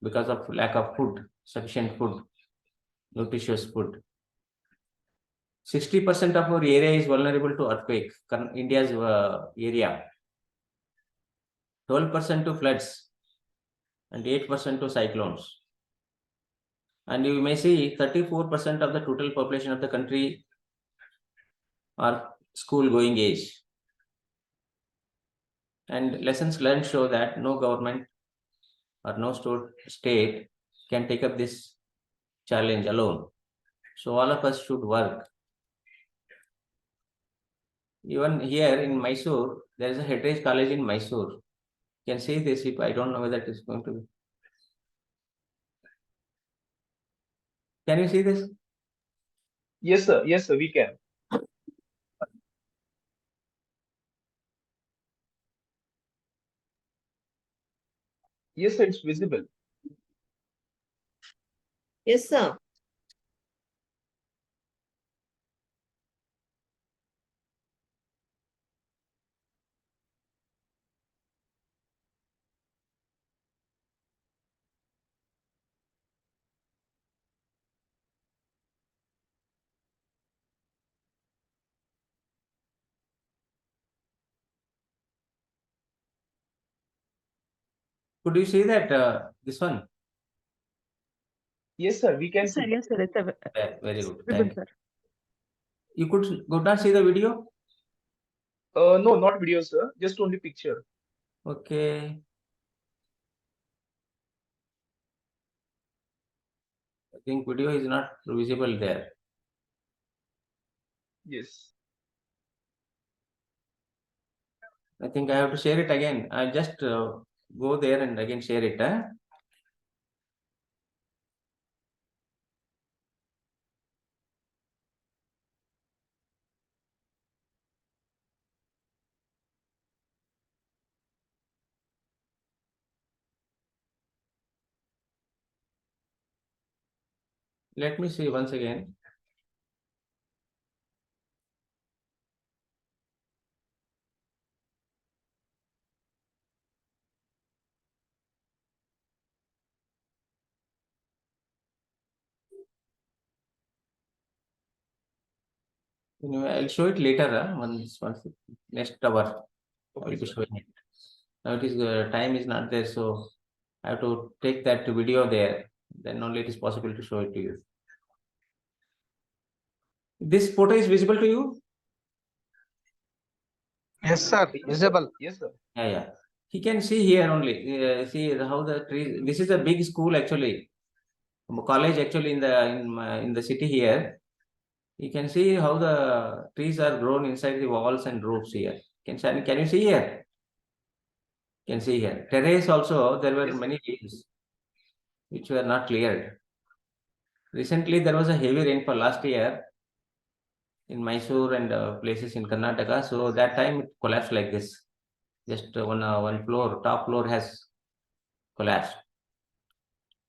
because of lack of food, sufficient food, nutritious food. 60% of our area is vulnerable to earthquake, India's area. 12% to floods and 8% to cyclones. And you may see 34% of the total population of the country are school going age. And lessons learned show that no government or no state can take up this challenge alone. So all of us should work. Even here in Mysore, there is a heritage college in Mysore. You can see this, if I don't know whether it is going to be. Can you see this? Yes, sir. Yes, sir. We can. Yes, sir. It's visible. Yes, sir. Could you see that this one? Yes, sir. We can Yes, sir. see. Yes, sir. It's Very good. visible, Thank you. sir. You could not see the video? No, not video, sir. Just only picture. Okay. I think video is not visible there. Yes. I think I have to share it again. I'll just go there and again share it. Let me see once again. Anyway, I'll show it later. Once next hour. I will Okay, be sir. showing it. Now it is time is not there, so I have to take that video there. Then only it is possible to show it to you. This photo is visible to you? Yes, sir. Visible. Yes, sir. Yeah. He can see here only. See how the trees. This is a big school actually, college actually in the city here. You can see how the trees are grown inside the walls and roofs here. Can you see here? Can see here. Terrace also there were Yes. many leaves which were not cleared. Recently there was a heavy rainfall last year in Mysore and places in Karnataka. So that time it collapsed like this. Just one floor, top floor has collapsed.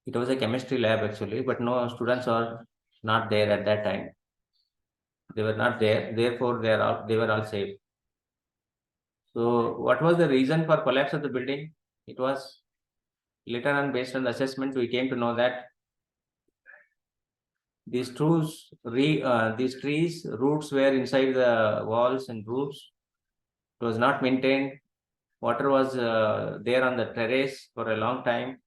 It was a chemistry lab actually, but no students are not there at that time. They were not there. Therefore, they were all safe. So, what was the reason for collapse of the building? It was later on, based on the assessment, we came to know that these trees roots were inside the walls and roofs. It was not maintained. Water was there on the terrace for a long time,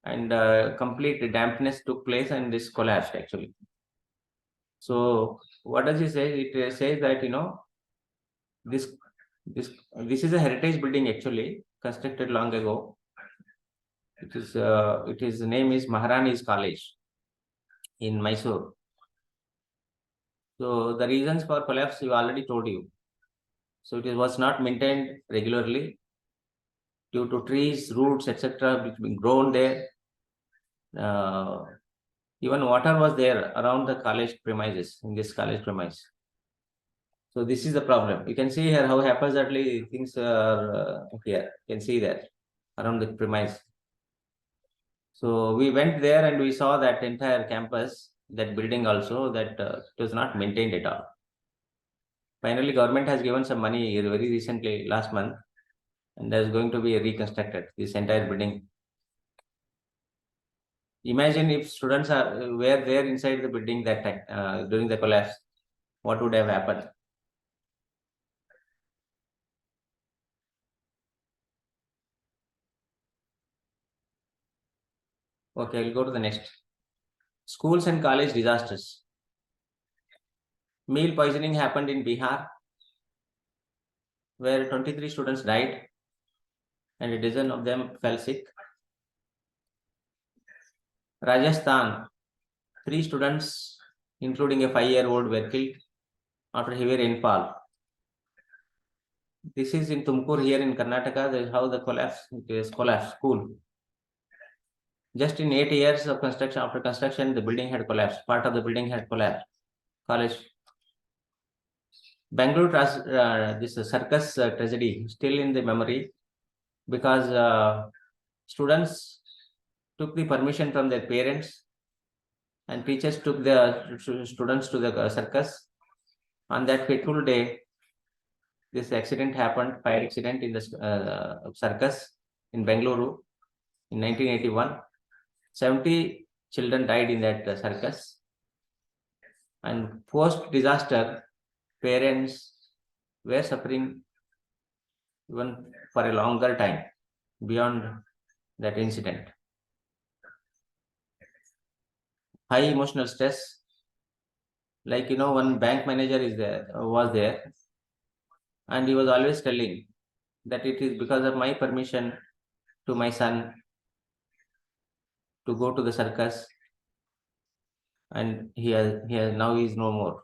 and complete dampness took place, and this collapsed actually. So, what does it say? It says that this this is a heritage building actually constructed long ago. It is name is Maharani's College in Mysore. So the reasons for collapse you already told you. So it was not maintained regularly due to trees, roots, etc. which been grown there. Even water was there around the college premises, in this college premise. So this is the problem. You can see here how haphazardly things are here. You can see that around the premise. So we went there and we saw that entire campus, that building also, that it was not maintained at all. Finally, government has given some money very recently, last month, and there's going to be reconstructed this entire building. Imagine if students were there inside the building that time during the collapse, what would have happened? Okay, we'll go to the next. Schools and college disasters. Meal poisoning happened in Bihar, where 23 students died and a dozen of them fell sick. Rajasthan, 3 students, including a 5-year-old, were killed after heavy rainfall. This is in Tumkur here in Karnataka, how the collapse school. Just in 8 years of construction, after construction, the building had collapsed. Part of the building had collapsed. College. Bangalore, this circus tragedy still in the memory because students took the permission from their parents and teachers took the students to the circus. On that fateful day, this accident happened, fire accident in the circus in Bangalore in 1981. 70 children died in that circus. And post-disaster, parents were suffering even for a longer time beyond that incident. High emotional stress, like one bank manager was there, and he was always telling that it is because of my permission to my son to go to the circus, and he has now he is no more.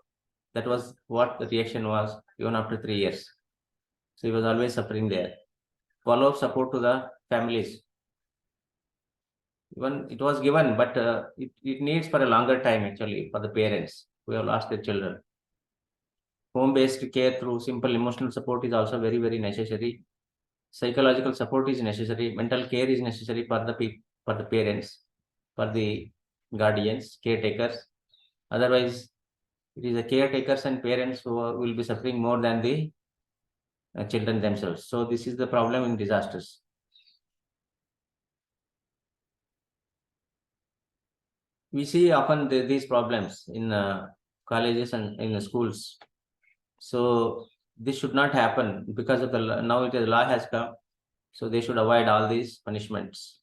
That was what the reaction was even after 3 years. So he was always suffering there. Follow-up support to the families. Even it was given, but it needs for a longer time actually for the parents who have lost their children. Home-based care through simple emotional support is also very, very necessary. Psychological support is necessary. Mental care is necessary for the parents, for the guardians, caretakers. Otherwise, it is the caretakers and parents who will be suffering more than the children themselves. So this is the problem in disasters. We see often these problems in colleges and in schools. So this should not happen because of the now the law has come. So they should avoid all these punishments.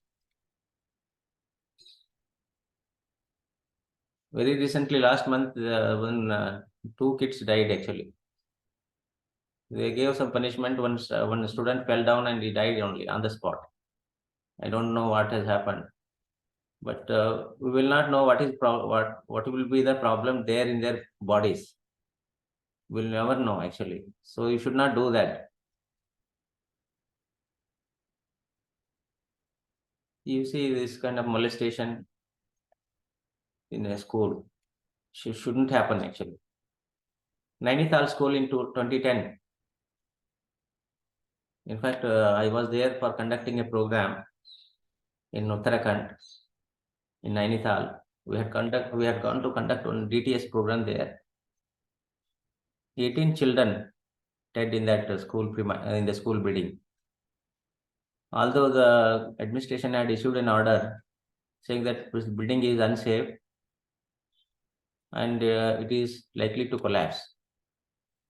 Very recently, last month, when 2 kids died actually. They gave some punishment. One student fell down and he died only on the spot. I don't know what has happened, but we will not know what will be the problem there in their bodies. We'll never know actually. So you should not do that. You see this kind of molestation in a school shouldn't happen actually. Nainital school in 2010. In fact, I was there for conducting a program in Uttarakhand, in Nainital. We had gone to conduct one DTS program there. 18 children dead in that school in the school building. Although the administration had issued an order saying that this building is unsafe and it is likely to collapse,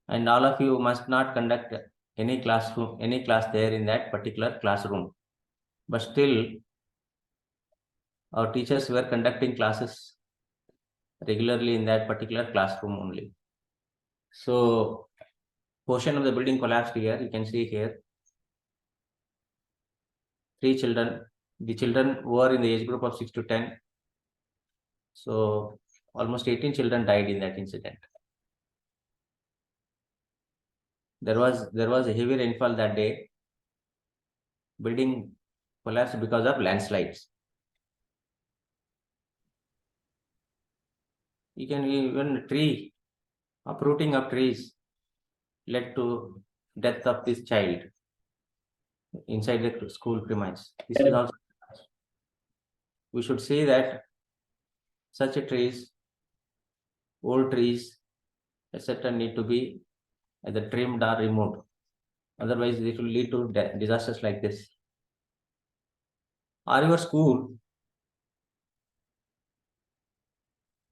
and all of you must not conduct any class there in that particular classroom. But still, our teachers were conducting classes regularly in that particular classroom only. So, portion of the building collapsed here. You can see here. 3 children. The children were in the age group of 6 to 10. So, almost 18 children died in that incident. There was a heavy rainfall that day. Building collapsed because of landslides. You can even uprooting of trees led to death of this child inside the school premise. This is also, we should say that such a trees, old trees, etc. need to be either trimmed or removed. Otherwise, it will lead to disasters like this. Or your school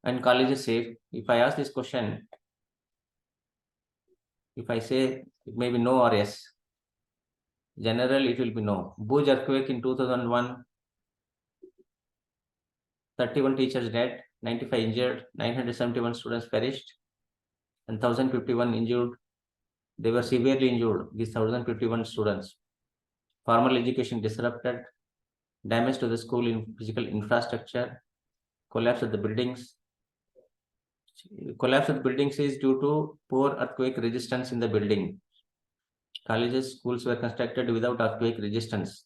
and college is safe? If I ask this question, if I say it may be no or yes, generally it will be no. Bhuj earthquake in 2001, 31 teachers dead, 95 injured, 971 students perished, and 1051 injured. They were severely injured, these 1051 students. Formal education disrupted, damage to the school in physical infrastructure, collapse of the buildings. Collapse of the buildings is due to poor earthquake resistance in the building. Colleges, schools were constructed without earthquake resistance.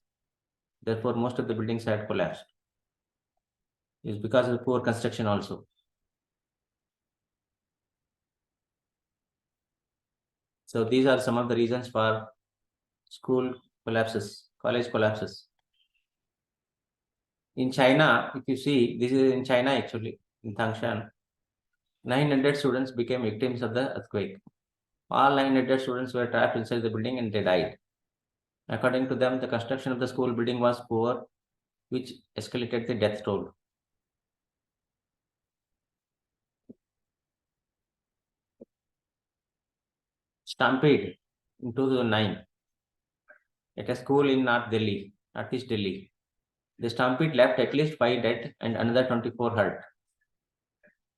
Therefore, most of the buildings had collapsed. It's because of poor construction also. So these are some of the reasons for school collapses, college collapses. In China, if you see, this is in China actually, in Tangshan, 900 students became victims of the earthquake. All 900 students were trapped inside the building and they died. According to them, the construction of the school building was poor, which escalated the death toll. Stampede in 2009 at a school in Northeast Delhi. The stampede left at least 5 dead and another 24 hurt.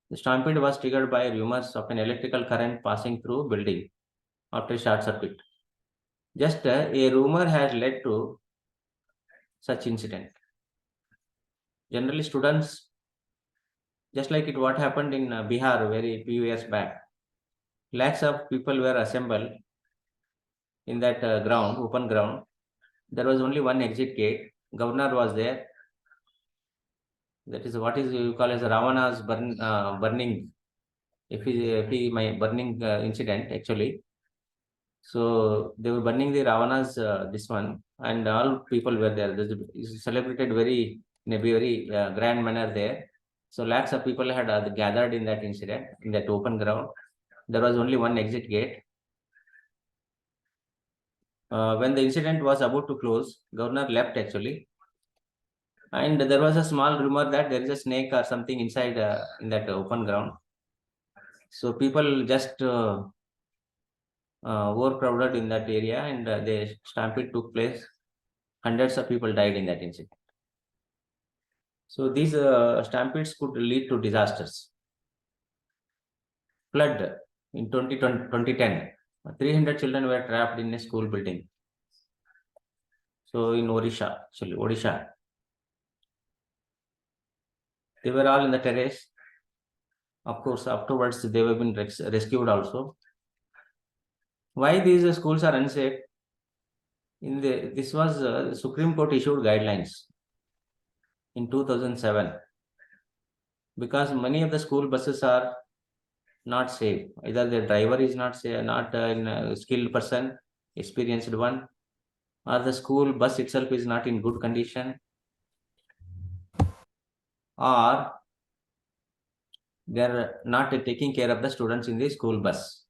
The stampede was triggered by rumors of an electrical current passing through building after a short circuit. Just a rumor has led to such incident. Generally, students, just like what happened in Bihar very few years back, lakhs of people were assembled in that ground, open ground. There was only one exit gate. Governor was there. That is what is you call as Ravana's burning. My burning incident actually. So they were burning the Ravana's this one, and all people were there. This is celebrated in a very grand manner there. So lakhs of people had gathered in that incident, in that open ground. There was only one exit gate. When the incident was about to close, governor left actually. And there was a small rumor that there is a snake or something inside in that open ground. So people just overcrowded in that area and the stampede took place. Hundreds of people died in that incident. So these stampedes could lead to disasters. Flood in 2010, 300 children were trapped in a school building. So in Odisha, they were all in the terrace. Of course, afterwards they have been rescued also. Why these schools are unsafe? This was the Supreme Court issued guidelines in 2007 because many of the school buses are not safe. Either the driver is not safe, not a skilled person, experienced one, or the school bus itself is not in good condition, or they are not taking care of the students in the school bus.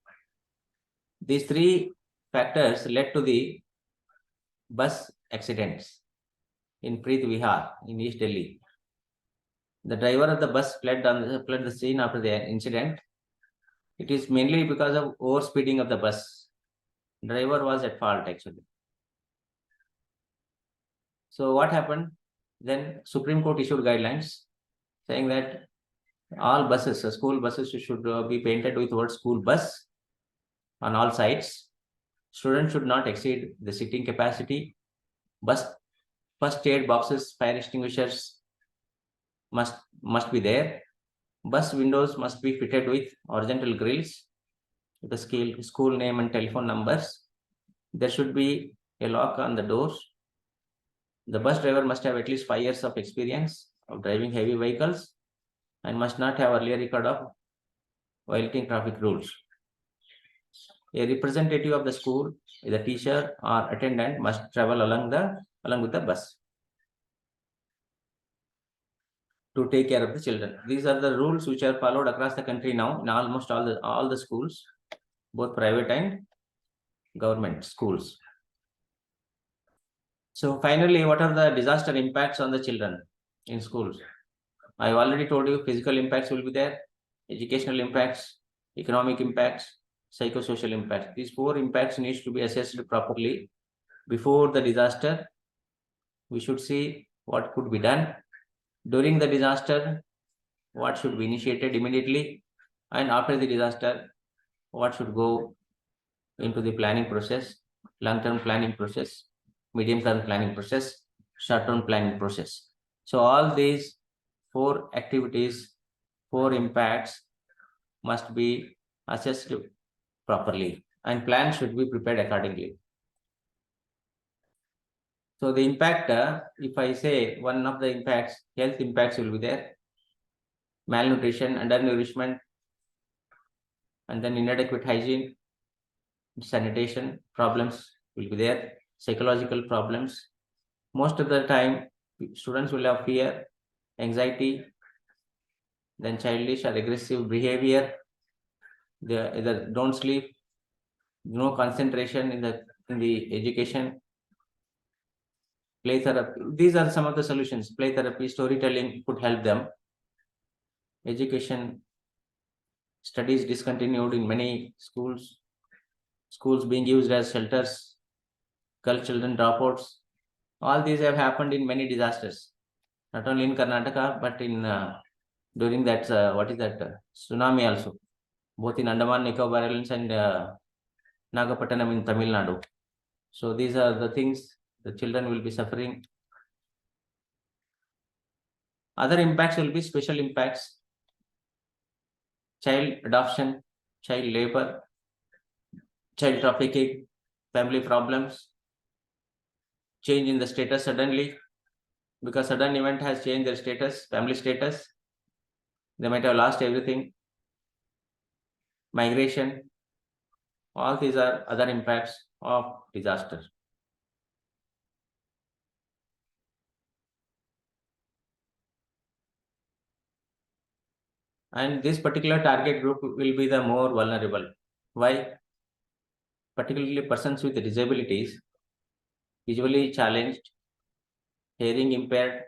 These three factors led to the bus accidents in Preet Vihar in East Delhi. The driver of the bus fled the scene after the incident. It is mainly because of overspeeding of the bus. Driver was at fault actually. So what happened? Then Supreme Court issued guidelines saying that all buses, school buses should be painted with word school bus on all sides. Students should not exceed the seating capacity. Bus first aid boxes, fire extinguishers must be there. Bus windows must be fitted with horizontal grills with the school name and telephone numbers. There should be a lock on the doors. The bus driver must have at least 5 years of experience of driving heavy vehicles and must not have earlier record of violating traffic rules. A representative of the school, the teacher or attendant, must travel along with the bus to take care of the children. These are the rules which are followed across the country now in almost all the schools, both private and government schools. So finally, what are the disaster impacts on the children in schools? I already told you physical impacts will be there, educational impacts, economic impacts, psychosocial impacts. These 4 impacts needs to be assessed properly before the disaster. We should see what could be done during the disaster, what should be initiated immediately, and after the disaster, what should go into the planning process, long-term planning process, medium-term planning process, short-term planning process. So all these 4 activities, 4 impacts must be assessed properly, and plans should be prepared accordingly. So the impact, if I say one of the impacts, health impacts will be there, malnutrition, undernourishment, and then inadequate hygiene, sanitation problems will be there, psychological problems. Most of the time, students will have fear, anxiety, then childish or aggressive behavior. They either don't sleep, no concentration in the education. Play therapy. These are some of the solutions. Play therapy, storytelling could help them. Education studies discontinued in many schools. Schools being used as shelters. Girl children dropouts. All these have happened in many disasters, not only in Karnataka, but in during that what is that tsunami also, both in Andaman Nicobar Islands and Nagapattinam in Tamil Nadu. So these are the things the children will be suffering. Other impacts will be special impacts: child adoption, child labor, child trafficking, family problems, change in the status suddenly, because sudden event has changed their status, family status. They might have lost everything. Migration. All these are other impacts of disaster. And this particular target group will be the more vulnerable. Why? Particularly persons with disabilities, visually challenged, hearing impaired,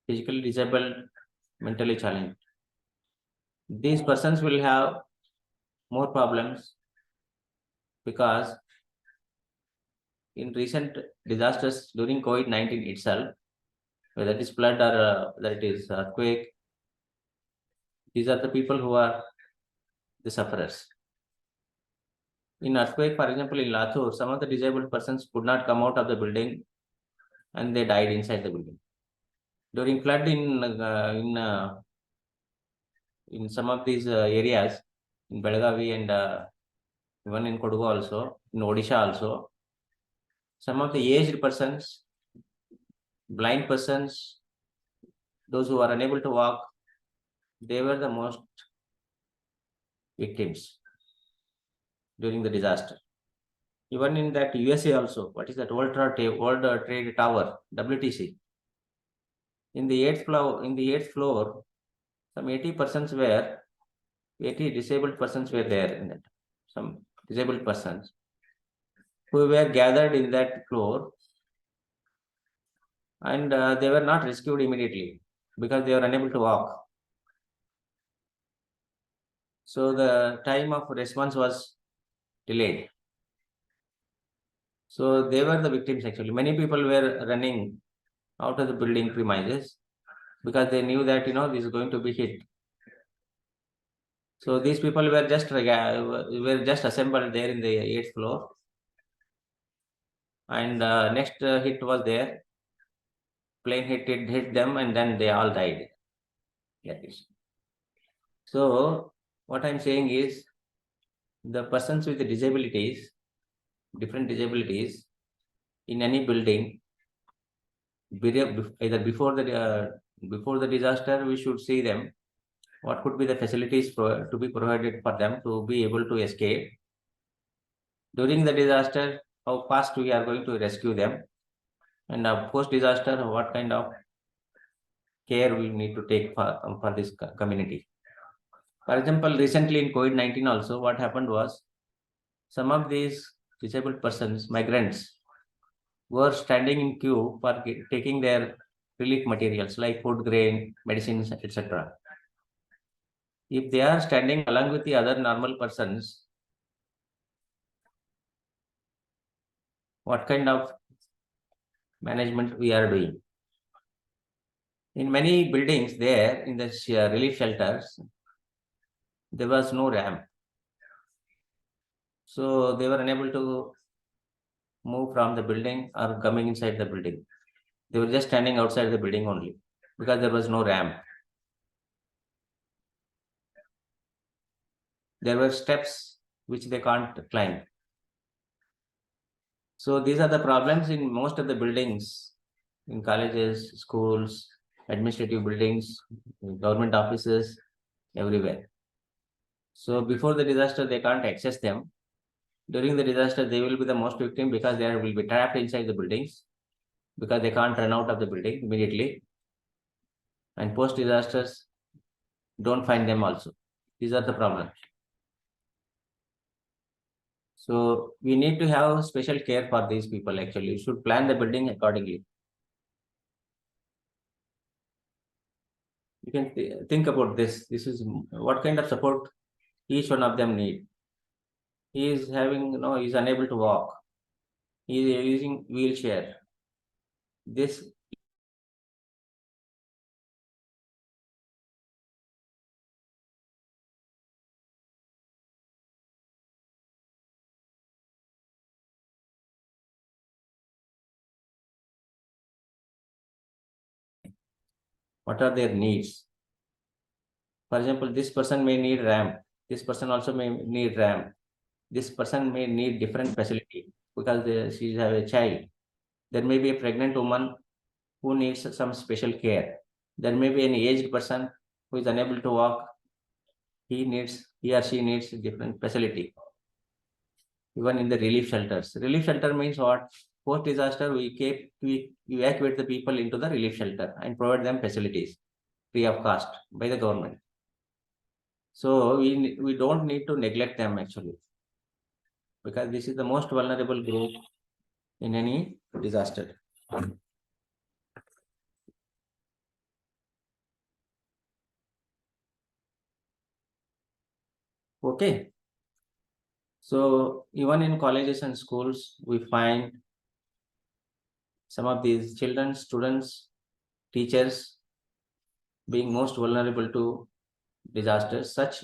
physically disabled, mentally challenged. These persons will have more problems because in recent disasters during COVID-19 itself, whether it is flood or whether it is earthquake, these are the people who are the sufferers. In earthquake, for example, in Latur, some of the disabled persons could not come out of the building and they died inside the building. During flood in some of these areas, in Belagavi and even in Kodugu also, in Odisha also, some of the aged persons, blind persons, those who are unable to walk, they were the most victims during the disaster. Even in that USA also, what is that World Trade Tower, WTC? In the 8th floor, some 80 disabled persons were there in that. Some disabled persons who were gathered in that floor, and they were not rescued immediately because they were unable to walk. So the time of response was delayed. So they were the victims actually. Many people were running out of the building premises because they knew that this is going to be hit. So these people were just assembled there in the 8th floor, and next hit was there. Plane hit them, and then they all died. Like this. So what I'm saying is, the persons with the disabilities, different disabilities, in any building, either before the disaster, we should see them. What could be the facilities to be provided for them to be able to escape? During the disaster, how fast we are going to rescue them? And post-disaster, what kind of care we need to take for this community? For example, recently in COVID-19 also, what happened was, some of these disabled persons, migrants, were standing in queue for taking their relief materials like food grain, medicines, etc. If they are standing along with the other normal persons, what kind of management we are doing? In many buildings there, in the relief shelters, there was no ramp. So they were unable to move from the building or coming inside the building. They were just standing outside the building only because there was no ramp. There were steps which they can't climb. So these are the problems in most of the buildings, in colleges, schools, administrative buildings, government offices, everywhere. So before the disaster, they can't access them. During the disaster, they will be the most victim because they will be trapped inside the buildings because they can't run out of the building immediately. And post disasters, don't find them also. These are the problems. So we need to have special care for these people actually. You should plan the building accordingly. You can think about this. This is what kind of support each one of them need. He is having, he is unable to walk. He is using wheelchair. This what are their needs? For example, this person may need ramp. This person also may need ramp. This person may need different facility because she has a child. There may be a pregnant woman who needs some special care. There may be an aged person who is unable to walk. He or she needs different facility. Even in the relief shelters. Relief shelter means what? Post disaster, we evacuate the people into the relief shelter and provide them facilities free of cost by the government. So we don't need to neglect them actually, because this is the most vulnerable group in any disaster. Okay. So even in colleges and schools, we find some of these children, students, teachers being most vulnerable to disasters. Such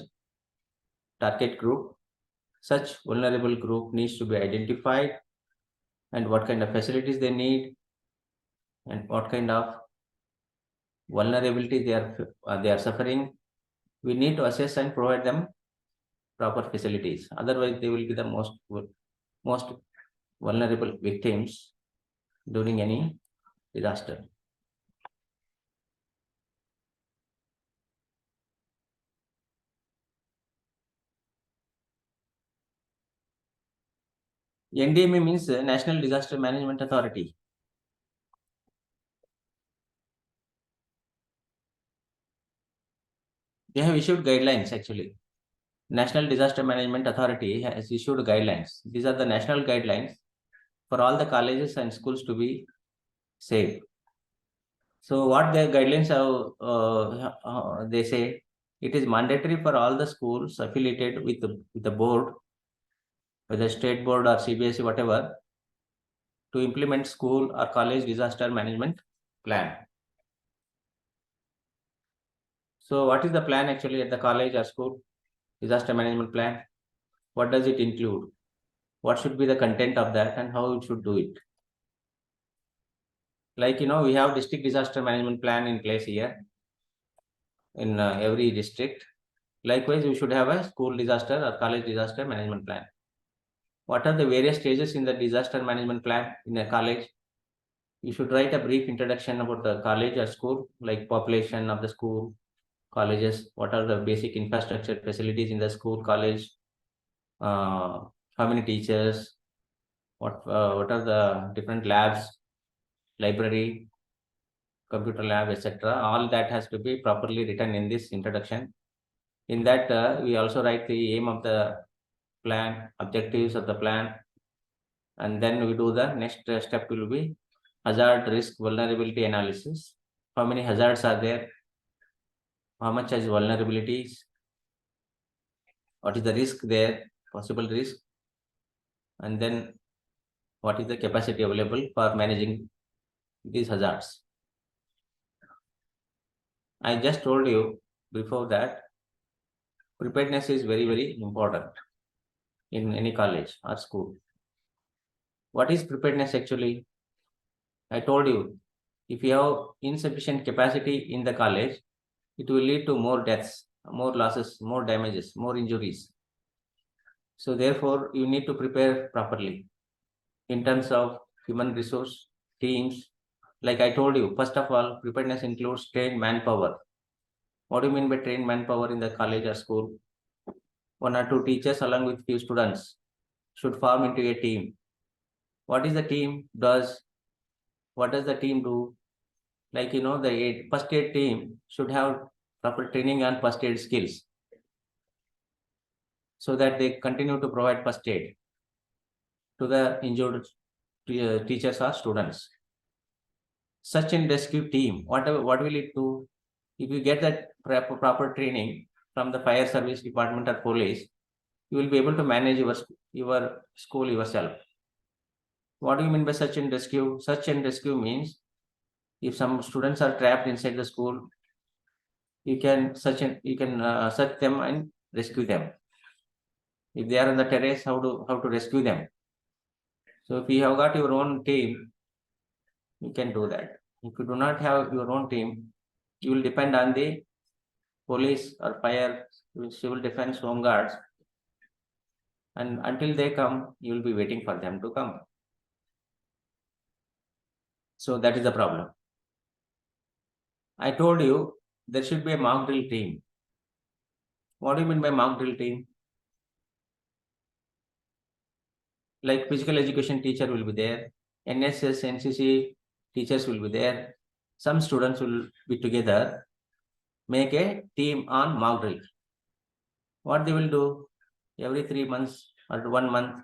vulnerable group needs to be identified, and what kind of facilities they need and what kind of vulnerability they are suffering. We need to assess and provide them proper facilities. Otherwise, they will be the most vulnerable victims during any disaster. NDMA means National Disaster Management Authority. They have issued guidelines actually. National Disaster Management Authority has issued guidelines. These are the national guidelines for all the colleges and schools to be safe. So what their guidelines have, they say it is mandatory for all the schools affiliated with the board, whether state board or CBSE, whatever, to implement school or college disaster management plan. So what is the plan actually at the college or school? Disaster management plan. What does it include? What should be the content of that and how it should do it? Like, we have district disaster management plan in place here in every district. Likewise, we should have a school disaster or college disaster management plan. What are the various stages in the disaster management plan in a college? You should write a brief introduction about the college or school, like population of the school, colleges, what are the basic infrastructure facilities in the school, college, how many teachers, what are the different labs, library, computer lab, etc. All that has to be properly written in this introduction. In that, we also write the aim of the plan, objectives of the plan, and then we do the next step will be hazard risk vulnerability analysis. how many hazards are there, how much is vulnerabilities, what is the risk there, possible risk, and then what is the capacity available for managing these hazards. I just told you before that preparedness is very, very important in any college or school. What is preparedness actually? I told you, if you have insufficient capacity in the college, it will lead to more deaths, more losses, more damages, more injuries. So therefore, you need to prepare properly in terms of human resource, teams. Like I told you, first of all, preparedness includes trained manpower. What do you mean by trained manpower in the college or school? 1 or 2 teachers along with few students should form into a team. What is the team does? What does the team do? Like, the first aid team should have proper training on first aid skills so that they continue to provide first aid to the injured teachers or students. Search and rescue team, what will it do? If you get that proper training from the fire service department or police, you will be able to manage your school yourself. What do you mean by search and rescue? Search and rescue means if some students are trapped inside the school, you can search them and rescue them. If they are on the terrace, how to rescue them? So if you have got your own team, you can do that. If you do not have your own team, you will depend on the police or fire, civil defense, home guards, and until they come, you will be waiting for them to come. So that is the problem. I told you there should be a mock drill team. What do you mean by mock drill team? Like physical education teacher will be there, NSS, NCC teachers will be there. Some students will be together, make a team on mock drill. What they will do? Every 3 months or 1 month,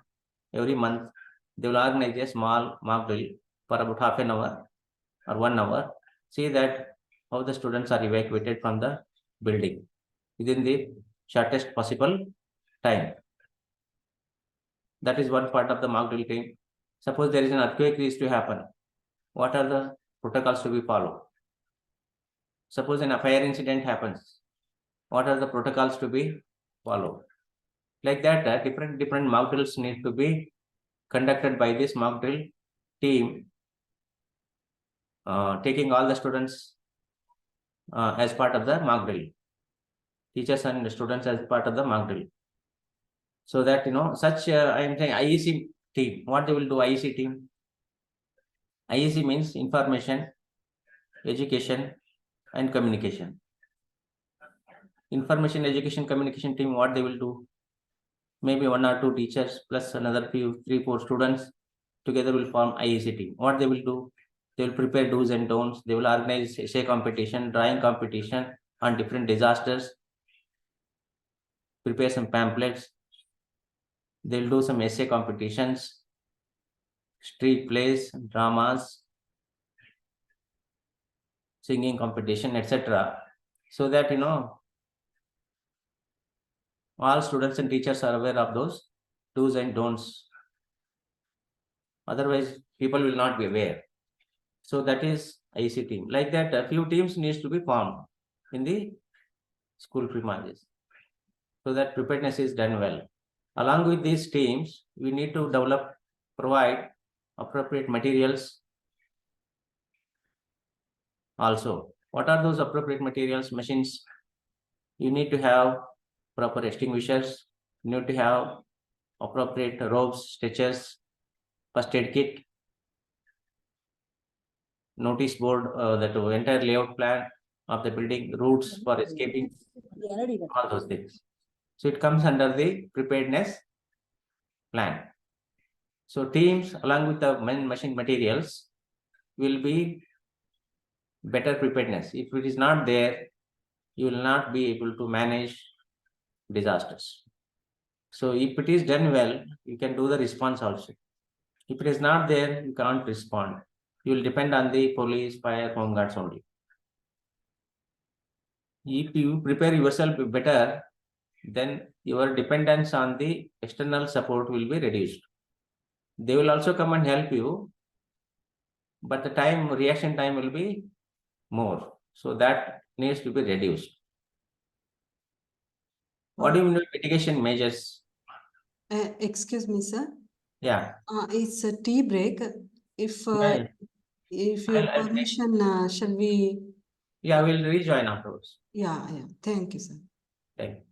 every month, they will organize a small mock drill for about half an hour or 1 hour. See that how the students are evacuated from the building within the shortest possible time. That is one part of the mock drill team. Suppose there is an earthquake is to happen. What are the protocols to be followed? Suppose a fire incident happens. What are the protocols to be followed? Like that, different mock drills need to be conducted by this mock drill team, taking all the students as part of the mock drill, teachers and students as part of the mock drill. So that, such, I am saying IEC team, what they will do, IEC team? IEC means information, education, and communication. Information, education, communication team, what they will do? Maybe 1 or 2 teachers plus another 3-4 students together will form IEC team. What they will do? They will prepare do's and don'ts. They will organize essay competition, drawing competition on different disasters, prepare some pamphlets. They will do some essay competitions, street plays, dramas, singing competition, etc. So that, all students and teachers are aware of those do's and don'ts. Otherwise, people will not be aware. So that is IEC team. Like that, a few teams needs to be formed in the school premises so that preparedness is done well. Along with these teams, we need to provide appropriate materials also. What are those appropriate materials? Machines. You need to have proper extinguishers. You need to have appropriate ropes, stretchers, first aid kit, notice board, that entire layout plan of the building, routes for escaping, all those things. So it comes under the preparedness plan. So teams along with the machine materials will be better preparedness. If it is not there, you will not be able to manage disasters. So if it is done well, you can do the response also. If it is not there, you cannot respond. You will depend on the police, fire, home guards only. If you prepare yourself better, then your dependence on the external support will be reduced. They will also come and help you, but the reaction time will be more. So that needs to be reduced. What do you mean by mitigation measures? Excuse me, sir. Yeah. It's a tea break. If Yeah, if your I'll take- permission, shall we? Yeah, we'll rejoin afterwards. Yeah, yeah. Thank you, sir. Thank you.